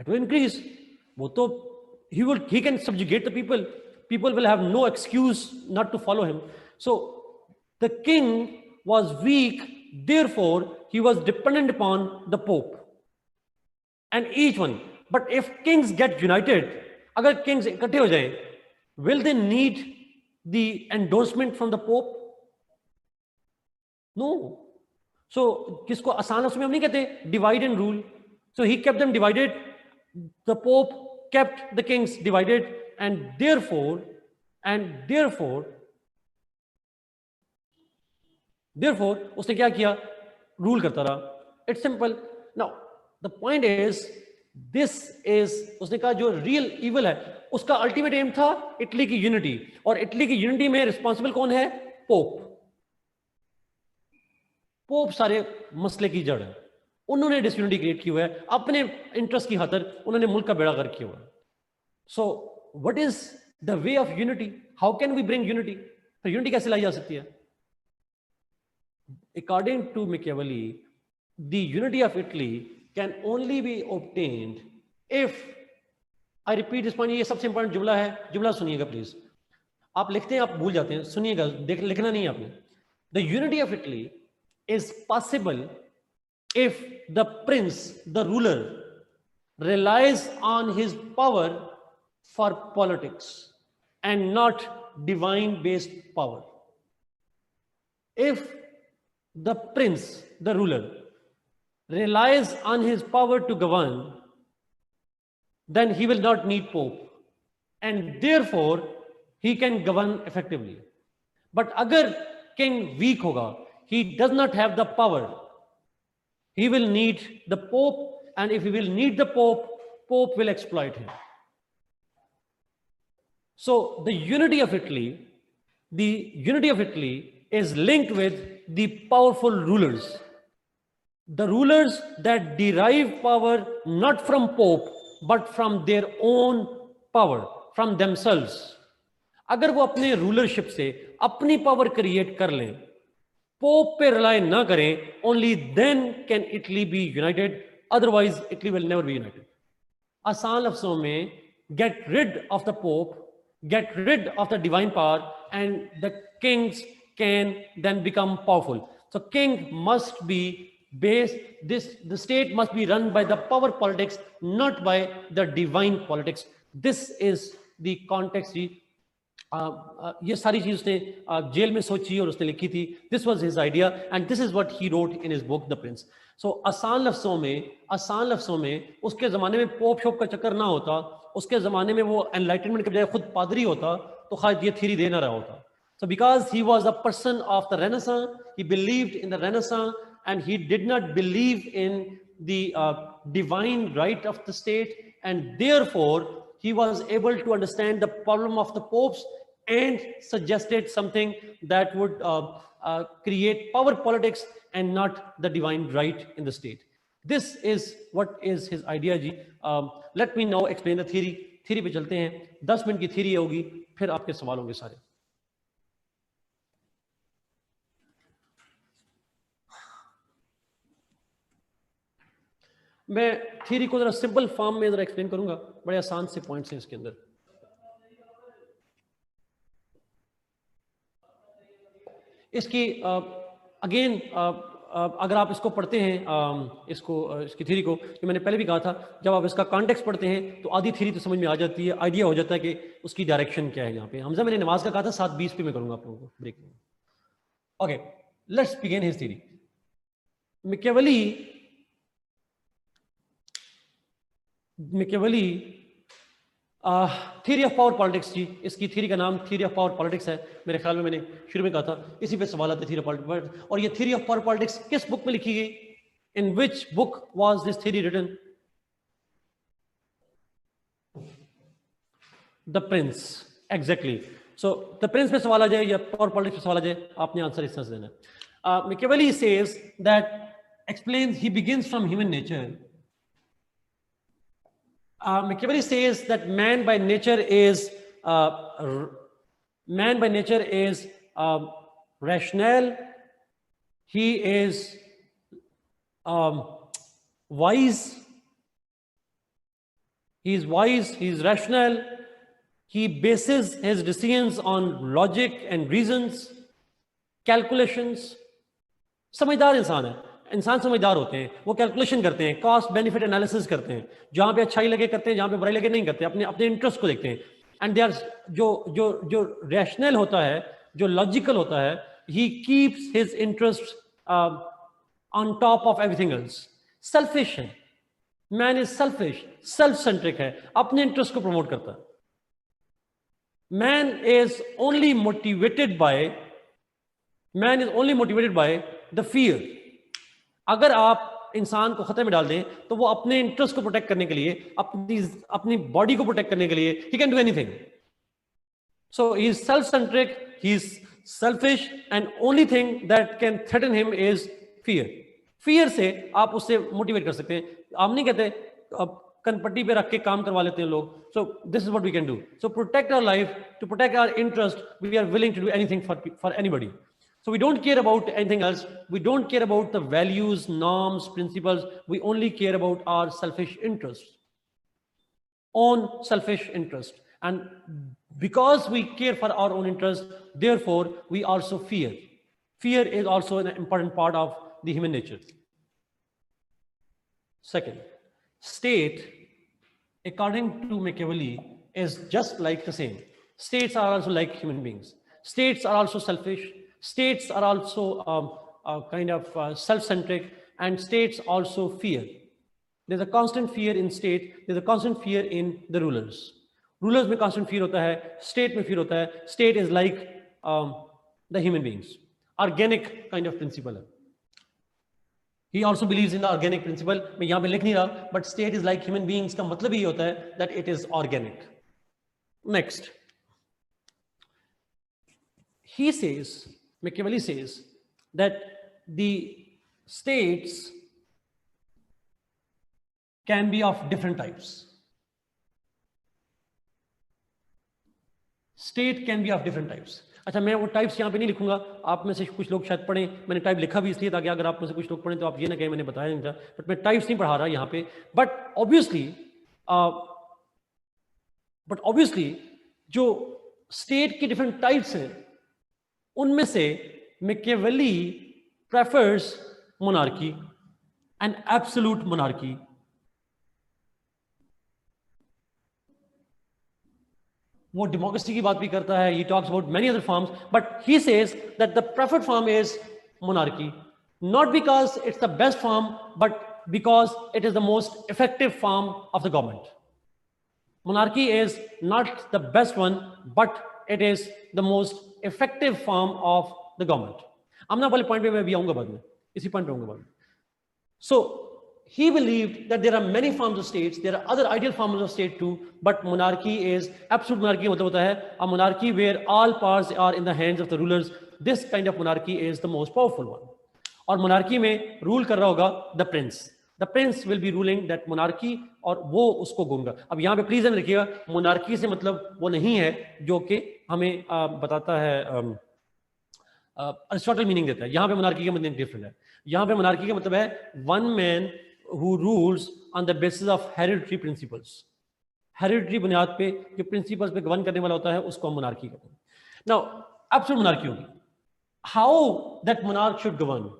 It will increase. वो तो he can subjugate the people. People will have no excuse not to follow him. So the king was weak, therefore he was dependent upon the pope and each one. But if kings get united, agar kings इकट्ठे हो जाएं, will they need the endorsement from the pope? No. So किसको आसान उसमें हम नहीं कहते divide and rule. So he kept them divided. The pope kept the kings divided, and therefore उसने क्या किया? रूल करता रहा। It's simple. Now the point is, this is, उसने कहा जो रियल इविल है उसका अल्टीमेट एम था इटली की यूनिटी, और इटली की यूनिटी में रिस्पॉन्सिबल कौन है? पोप। पोप सारे मसले की जड़ है। उन्होंने डिसयूनिटी क्रिएट की हुआ है, अपने इंटरेस्ट की खातिर उन्होंने मुल्क का बेड़ा गर्क किया हुआ है। So what is the way of unity? How can we bring unity? तो यूनिटी कैसे लाई जा सकती है? According to Machiavelli, the unity of Italy can only be obtained if, I repeat this point, ये सबसे इंपॉर्टेंट जुमला है, जुमला सुनिएगा प्लीज। आप लिखते हैं, आप भूल जाते हैं, सुनिएगा, लिखना नहीं है आपने। The unity of Italy is possible if the prince, the ruler, relies on his power for politics and not divine based power. If the prince, the ruler, relies on his power to govern, then he will not need pope, and therefore he can govern effectively. But agar king weak hoga, he does not have the power, he will need the pope, and if he will need the pope, pope will exploit him. So the unity of Italy is linked with the powerful rulers, the rulers that derive power not from pope but from their own power, from themselves. अगर वो अपने rulership से अपनी power create कर लें, pope पे rely ना करें, only then can Italy be united, otherwise Italy will never be united. आसान लफ्जों में, get rid of the pope, get rid of the divine power, and the kings can then become powerful. So king must be based, the state must be run by the power politics, not by the divine politics. This is the context जी। ये सारी चीज उसने jail में सोची और उसने लिखी थी। This was his idea and this is what he wrote in his book the Prince. So आसान लफ्जों में उसके जमाने में पोप शोप का चक्कर ना होता, उसके जमाने में वो एनलाइटनमेंट के बजाय खुद पादरी होता, तो शायद ये थ्योरी दे ना रहा होता। So because he was a person of the renaissance, he believed in the renaissance, and he did not believe in the divine right of the state, and therefore he was able to understand the problem of the popes and suggested something that would create power politics and not the divine right in the state. This is what is his idea ji. Let me now explain the theory. Theory पे चलते हैं। 10 minute की theory होगी, फिर आपके सवाल होंगे सारे। मैं थ्योरी को जरा सिंपल फॉर्म में जरा एक्सप्लेन करूंगा, बड़े आसान से पॉइंट्स हैं इसके अंदर। इसकी अगेन अगर आप इसको पढ़ते हैं इसकी थ्योरी को, जो मैंने पहले भी कहा था, जब आप इसका कॉन्टेक्स्ट पढ़ते हैं तो आधी थ्योरी तो समझ में आ जाती है, आइडिया हो जाता है कि उसकी डायरेक्शन क्या है। यहाँ पे हमजा मैंने नमाज का कहा था 7:20 पे मैं करूंगा आप लोगों को ब्रेक में। Okay, let's begin his theory. Machiavelli theory of power politics जी, इसकी थ्योरी का नाम थ्योरी ऑफ पावर पॉलिटिक्स है। मेरे ख्याल में मैंने शुरू में कहा था, इसी पे सवाल आते थ्योरी ऑफ पॉलिटिक्स। और ये थ्योरी ऑफ पावर पॉलिटिक्स किस बुक में लिखी गई? In which book was this theory written? The Prince, exactly. So the Prince पे सवाल आ जाए या पावर पॉलिटिक्स पे सवाल आ जाए, आपने आंसर इस तरह से देना है। Machiavelli says that explains, he begins from human nature. Machiavelli says that man by nature is rational. He is wise. He is wise. He is rational. He bases his decisions on logic and reasons, calculations. समझदार इंसान है। इंसान समझदार होते हैं, वो calculation करते हैं, कॉस्ट बेनिफिट एनालिसिस करते हैं, जहां पे अच्छाई लगे करते हैं, जहां पे बुराई लगे नहीं करते, अपने अपने इंटरेस्ट को देखते हैं। एंड दे आर जो रैशनल होता है, जो लॉजिकल होता है, he keeps his interest on top of everything else. Selfish है, man is selfish, self centric है, अपने इंटरेस्ट को प्रमोट करता है। Man is only motivated by the fear. अगर आप इंसान को खतरे में डाल दें तो वो अपने इंटरेस्ट को प्रोटेक्ट करने के लिए, अपनी बॉडी को प्रोटेक्ट करने के लिए, he can do anything. So he is self centric, he is selfish, and only thing that can threaten him is fear. Fear से आप उससे मोटिवेट कर सकते हैं। आप नहीं कहते कनपट्टी पे रख के काम करवा लेते हैं लोग। So this is what we can do. So protect our life, to protect our interest, we are willing to do anything for anybody. So we don't care about anything else. We don't care about the values, norms, principles. We only care about our selfish interests, own selfish interest. And because we care for our own interest, therefore we also fear. Fear is also an important part of the human nature. Second, state, according to Machiavelli, is just like the same. States are also like human beings. States are also selfish. States are also kind of self-centric, and states also fear. There's a constant fear in state. There's a constant fear in the rulers. Rulers में constant fear होता है, state में fear होता है. State is like the human beings. Organic kind of principle है. He also believes in the organic principle. मैं यहाँ पे लिख नहीं रहा, but state is like human beings का मतलब ये होता है that it is organic. Next, he says, Machiavelli says that the states can be of different types. State can be of different types. अच्छा, मैं वो टाइप्स यहाँ पे नहीं लिखूंगा, आप में से कुछ लोग शायद पढ़ें। मैंने टाइप लिखा भी इसलिए ताकि अगर आप में से कुछ लोग पढ़ें तो आप ये ना कहें मैंने बताया नहीं था, बट मैं टाइप्स नहीं पढ़ा रहा यहाँ पे। बट ऑब्वियसली जो स्टेट की डिफरेंट टाइप्स हैं, उनमें से Machiavelli prefers monarchy, an absolute monarchy. वो democracy की बात भी करता है. He talks about many other forms, but he says that the preferred form is monarchy, not because it's the best form, but because it is the most effective form of the government. Monarchy is not the best one, but it is the most effective form of the government. आमना वाले point पे मैं भी आऊंगा बाद में, इसी point पे आऊंगा बाद में. So he believed that there are many forms of states, there are other ideal forms of state too, but monarchy is absolute monarchy. मतलब होता है a monarchy where all powers are in the hands of the rulers. This kind of monarchy is the most powerful one. और monarchy में rule कर रहा होगा the prince. The prince will be ruling that monarchy और वो उसको गूंगा. अब यहाँ पे प्लीज ध्यान रखिएगा, monarchy से मतलब वो नहीं है जो कि हमें बताता है अरिस्टोटल मीनिंग देता है. यहाँ पे monarchy का मतलब डिफरेंट है. यहाँ पे monarchy का मतलब है one man who rules on the basis of hereditary principles. Hereditary बुनियाद पे जो प्रिंसिपल्स पे गवर्न करने वाला होता है उसको हम monarchy कहते हैं. Now absolute monarchy होगी. how that monarch should govern.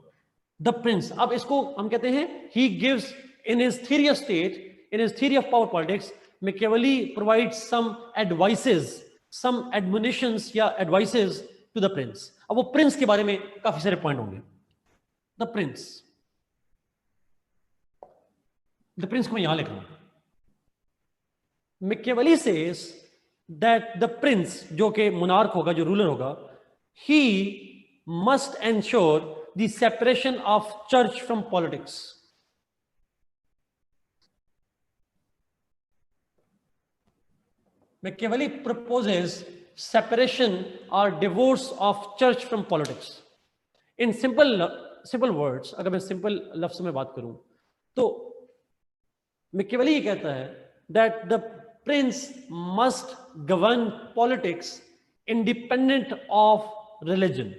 The prince, अब इसको हम कहते हैं he gives in his theory of state, in his theory of power politics, Machiavelli provides some advices, some admonitions या advices to the prince. अब वो Prince के बारे में काफी सारे पॉइंट होंगे. The prince को मैं यहां लिख रहा हूं. Machiavelli says that the prince, जो कि monarch होगा, जो ruler होगा, he must ensure the separation of church from politics. Machiavelli proposes separation or divorce of church from politics. In simple words, अगर मैं simple लफ्ज़ में बात करूं, तो Machiavelli ये कहता है that the prince must govern politics independent of religion.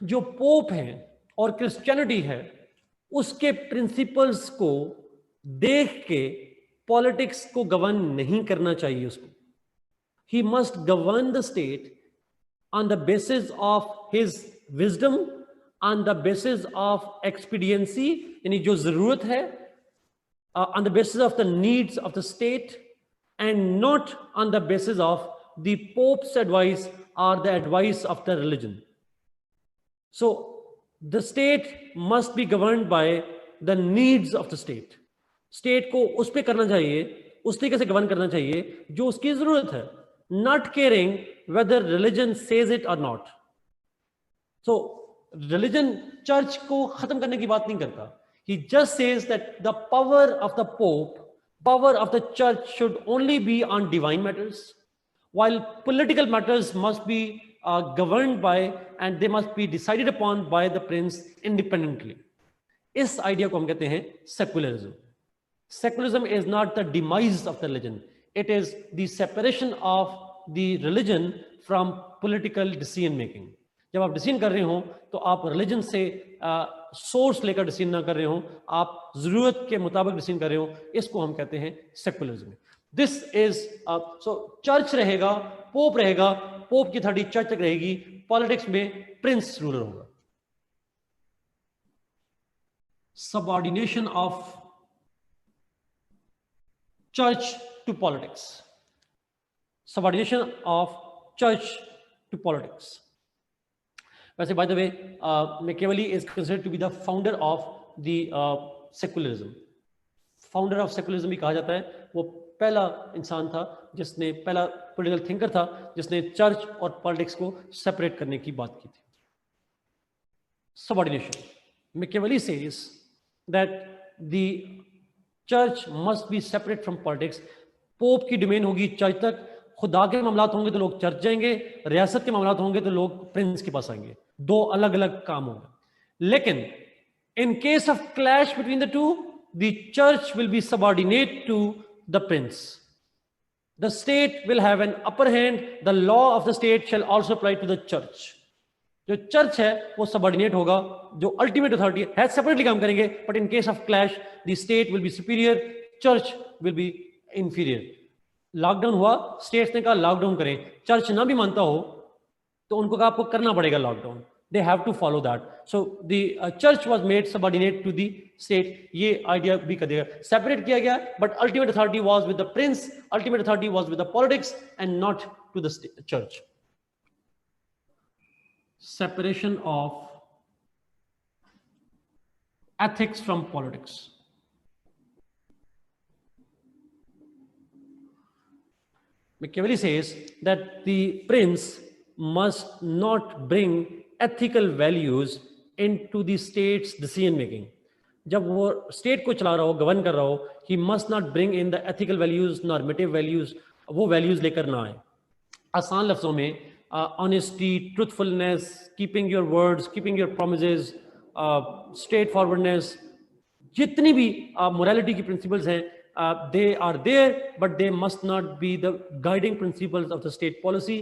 जो पोप है और क्रिश्चियनिटी है, उसके प्रिंसिपल्स को देख के पॉलिटिक्स को गवर्न नहीं करना चाहिए उसको. He must govern the state on the basis of his wisdom, on the basis of expediency, यानी जो जरूरत है, on the basis of the needs of the state, and not on the basis of the Pope's advice or the advice of the religion. So the state must be governed by the needs of the state. State को उस पे करना चाहिए, उस तरीके से govern करना चाहिए जो उसकी जरूरत है, not caring whether religion says it or not. So religion church को खत्म करने की बात नहीं करता. He just says that the power of the Pope, power of the church should only be on divine matters, while political matters must be governed by and they must be decided upon by the prince independently. इस idea को हम कहते हैं secularism. Secularism is not the demise of the religion. It is the separation of the religion from political decision making. जब आप decision कर रहे हो तो आप रिलीजन से सोर्स लेकर डिसीजन ना कर रहे हो, आप जरूरत के मुताबिक डिसीजन कर रहे हो. इसको हम कहते हैं secularism. This is so church रहेगा, पोप रहेगा, पोप की अथॉरिटी चर्च तक रहेगी, पॉलिटिक्स में प्रिंस रूलर होगा. Subordination of church to politics. Subordination of church to politics. वैसे by the way, Machiavelli is considered to be the founder of the secularism. Founder of secularism भी कहा जाता है. वो पहला इंसान था जिसने, पहला political thinker था जिसने चर्च और पॉलिटिक्स को सेपरेट करने की बात की थी. Subordination. Machiavelli says that the church must be separate from politics. Pope की डोमेन होगी चर्च तक, खुदा के मामलात होंगे तो लोग चर्च जाएंगे, रियासत के मामलात होंगे तो लोग प्रिंस के पास आएंगे. दो अलग अलग काम होंगे. लेकिन in case of clash between the two, the church will be subordinate to the prince. The state will have an upper hand. The law of the state shall also apply to the church. जो church है वो subordinate होगा, जो ultimate authority है separately काम करेंगे, but in case of clash the state will be superior, church will B inferior. Lockdown हुआ, states ने कहा लॉकडाउन करें, चर्च ना भी मानता हो तो उनको कहा आपको करना पड़ेगा lockdown. They have to follow that. So the church was made subordinate to the state. ये आइडिया भी कर देगा, सेपरेट किया गया, but ultimate authority was with the prince, ultimate authority was with the politics and not to the church. Separation of ethics from politics. Machiavelli says that the prince must not bring ethical values into the state's decision making. जब वो state को चला रहा हो, govern कर रहा हो, he must not bring in the ethical values, normative values. वो values लेकर ना आए. आसान लफ्जों में honesty, truthfulness, keeping your words, keeping your promises, straightforwardness, जितनी भी morality की principles हैं, they are there, but they must not be the guiding principles of the state policy.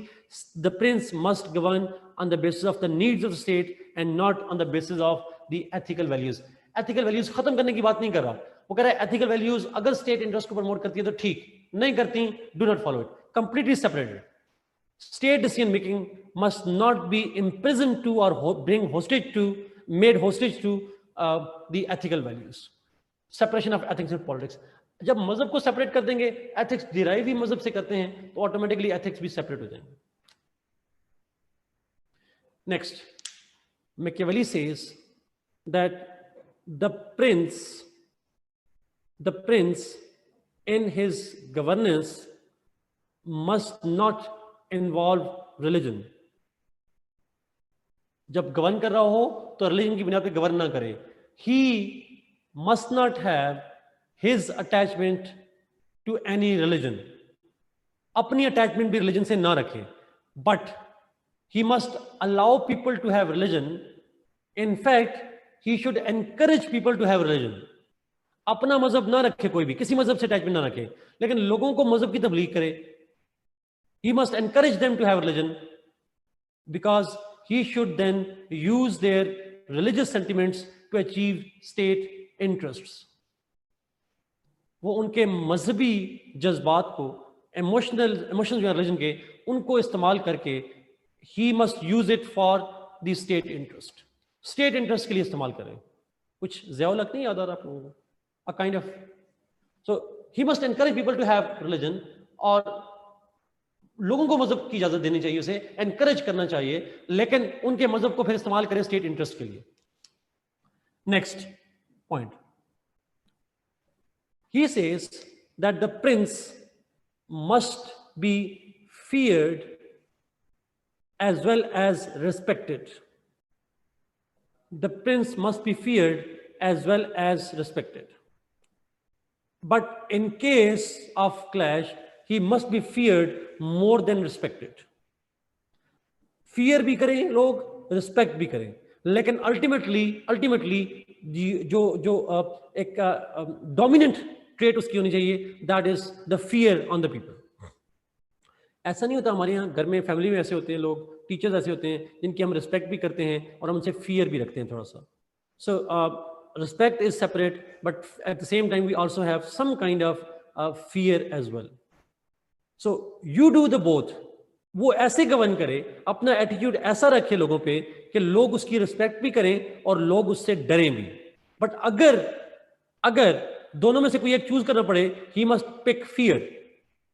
The prince must govern on the basis of the needs of the state and not on the basis of the ethical values. Ethical values खत्म करने की बात नहीं कर रहा. वो कह रहा है ethical values अगर state interest को promote करती है तो ठीक, नहीं करती, do not follow it. Completely separated. State decision making must not be imprisoned to or made hostage to the ethical values. Separation of ethics and politics. जब मजहब को सेपरेट कर देंगे, एथिक्स डिराइव ही मजहब से करते हैं, तो ऑटोमेटिकली एथिक्स भी सेपरेट हो जाएंगे. Next, Machiavelli says that the prince in his governance must not involve religion. जब गवर्न कर रहा हो तो रिलीजन की बिना पे गवर्न ना करे. He must not have his attachment to any religion. अपनी अटैचमेंट भी रिलीजन से ना रखे. But he must allow people to have religion. In fact, he should encourage people to have religion. अपना मजहब ना रखे, कोई भी किसी मजहब से अटैचमेंट ना रखे, लेकिन लोगों को मजहब की तबलीग करे. He must encourage them to have religion, because he should then use their religious sentiments to achieve state interests. वो उनके मजहबी जज्बात को, इमोशंस जो रिलीजन के, उनको इस्तेमाल करके he must use it for the state interest. State interest के लिए इस्तेमाल करें. कुछ ज़्यादा नहीं याद आ रहा आप लोगों को? A kind of, so he must encourage people to have religion, और लोगों को मजहब की इजाजत देनी चाहिए, उसे एनकरेज करना चाहिए, लेकिन उनके मजहब को फिर इस्तेमाल करें स्टेट इंटरेस्ट के लिए. Next point, he says that the prince must be feared as well as respected. The prince must be feared as well as respected. But in case of clash, he must be feared more than respected. Fear भी करें लोग, respect भी करें, लेकिन ultimately जो एक dominant trait उसकी होनी चाहिए, that is the fear on the people. ऐसा नहीं होता हमारे यहाँ घर में, फैमिली में ऐसे होते हैं लोग, टीचर्स ऐसे होते हैं जिनकी हम रिस्पेक्ट भी करते हैं और हम उनसे फियर भी रखते हैं थोड़ा सा. So respect is separate, but at the same time we also have some kind of fear as well. So you do the both. वो ऐसे गवर्न करे, अपना एटीट्यूड ऐसा रखे लोगों पे कि लोग उसकी रिस्पेक्ट भी करें और लोग उससे डरें भी. बट अगर दोनों में से कोई एक चूज करना पड़े, he must pick fear.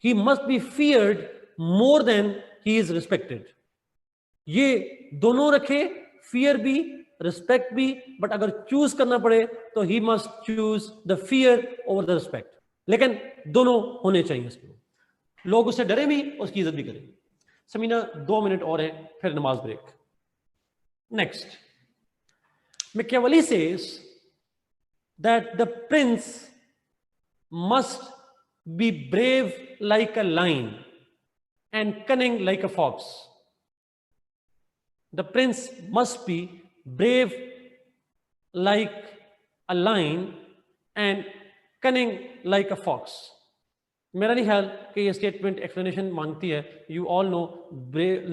He must be feared more than he is respected. ये दोनों रखे, फियर भी, रिस्पेक्ट भी, बट अगर चूज करना पड़े तो he must choose the fear over the respect. लेकिन दोनों होने चाहिए इसमें, लोग उससे डरे भी, उसकी इज्जत भी करें. समीना 2 मिनट और है, फिर नमाज break. Next, Machiavelli says that the prince must be brave like a lion and cunning like a fox. The prince must be brave like a lion and cunning like a fox. मेरा नहीं ख्याल कि ये statement explanation मांगती है. You all know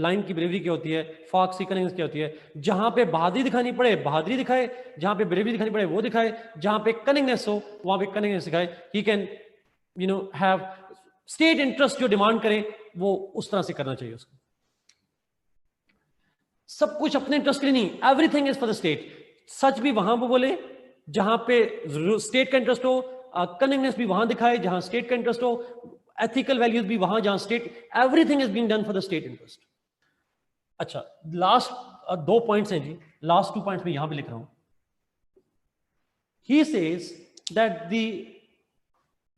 line की bravery क्या होती है, फॉक्स की कनिंग क्या होती है. जहां पे बहादुरी दिखानी पड़े बहादुरी दिखाए, जहां पे ब्रेवरी दिखानी पड़े वो दिखाए, जहां पे कनिंगनेस हो वहां पे कनिंगनेस दिखाए. He can have state interest जो डिमांड करे वो उस तरह से करना चाहिए उसको. सब कुछ अपने इंटरेस्ट के लिए नहीं, everything is for the state. सच भी वहां पे बोले जहां पे स्टेट का इंटरेस्ट हो, कनिंगनेस भी वहां दिखाए जहां स्टेट का इंटरेस्ट हो, एथिकल वैल्यूज भी वहां जहां state, everything is being done for the state interest. अच्छा, लास्ट 2 पॉइंट्स हैं जी, लास्ट 2 पॉइंट्स में यहां पे लिख रहा हूं. ही says that the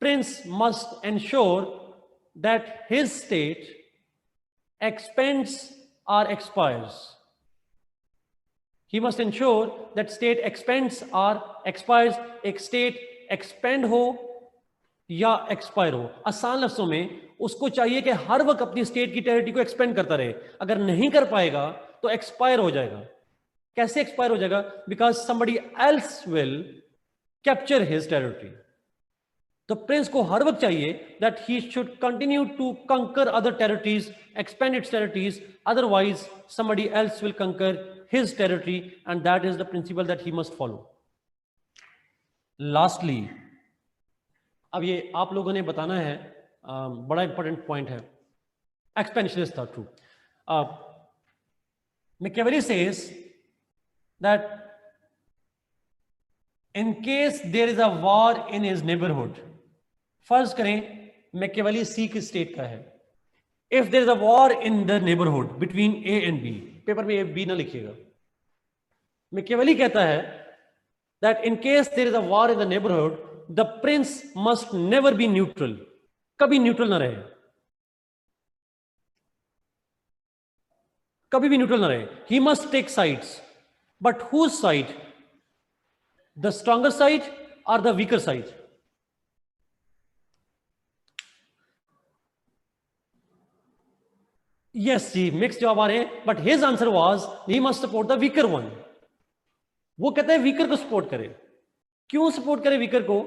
Prince must ensure that his state expends or expires. He must ensure that state expends or expires. एक state expend हो या expire हो, आसान लफ्जों में उसको चाहिए कि हर वक्त अपनी स्टेट की टेरिटरी को एक्सपेंड करता रहे. अगर नहीं कर पाएगा तो एक्सपायर हो जाएगा. कैसे एक्सपायर हो जाएगा? Because somebody else will capture his territory. तो प्रिंस को हर वक्त चाहिए that he should continue to conquer other territories, expand its territories, otherwise somebody else will conquer his territory, and that is the principle that he must follow. Lastly, अब ये आप लोगों ने बताना है, बड़ा इंपॉर्टेंट पॉइंट है. expansion is not true. Machiavelli says that in case there is a war in his neighborhood, फर्ज करें Machiavelli सी की स्टेट का है, if there is a war in the neighborhood between A and B, paper में A B ना लिखिएगा, Machiavelli कहता है that in case there is a war in the neighborhood, the prince must never be neutral, कभी neutral ना रहे, कभी भी न्यूट्रल ना रहे, he must take sides, but whose side? The stronger side or the weaker side? Yes जी, mix जवाब आ रहे हैं, but his answer was he must support the weaker one. वो कहता है वीकर को सपोर्ट करे. क्यों सपोर्ट करे वीकर को?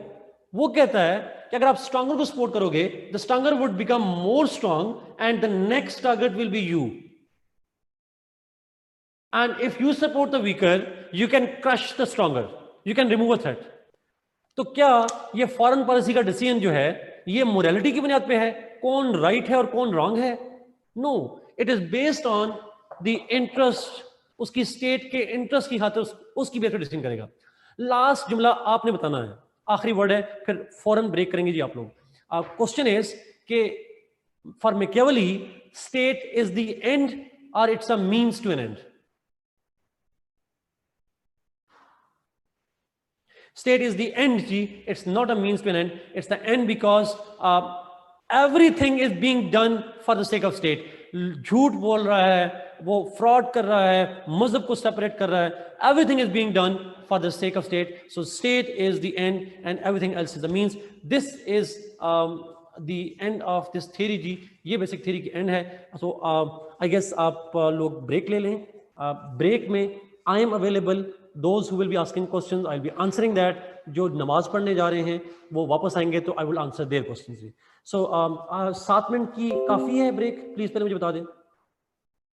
वो कहता है कि अगर आप स्ट्रॉन्गर को सपोर्ट करोगे, the stronger would become more strong and the next target will be you. And if you support the weaker, you can crush the stronger, you can remove a threat. तो क्या ये foreign policy का decision जो है, ये morality की बुनियाद पे है, कौन राइट है और कौन रॉन्ग है? No, it is based on the interest, उसकी स्टेट के इंटरेस्ट की खातिर उसकी बेस पर डिसीजन करेगा. लास्ट जुमला आपने बताना है, आखिरी वर्ड है, फिर फौरन ब्रेक करेंगे जी आप लोग. क्वेश्चन इज कि for Machiavelli state is the end और it's a means to an end? State is the end, जी. It's not a means to an end. It's the end because everything is being done for the sake of state. झूठ बोल रहा है, वो fraud कर रहा है, मजहब को सेपरेट कर रहा है. Everything is being done for the sake of state. So state is the end and everything else is the means. This is the end of this theory जी. ये basic theory की end है. So I guess आप लोग break ले लें. Break में I am available. Those who will be asking questions, I'll be answering that. जो नमाज पढ़ने जा रहे हैं वो वापस आएंगे तो I will answer their questions. So 7 minute की काफ़ी है ब्रेक, प्लीज़ पहले मुझे बता दें.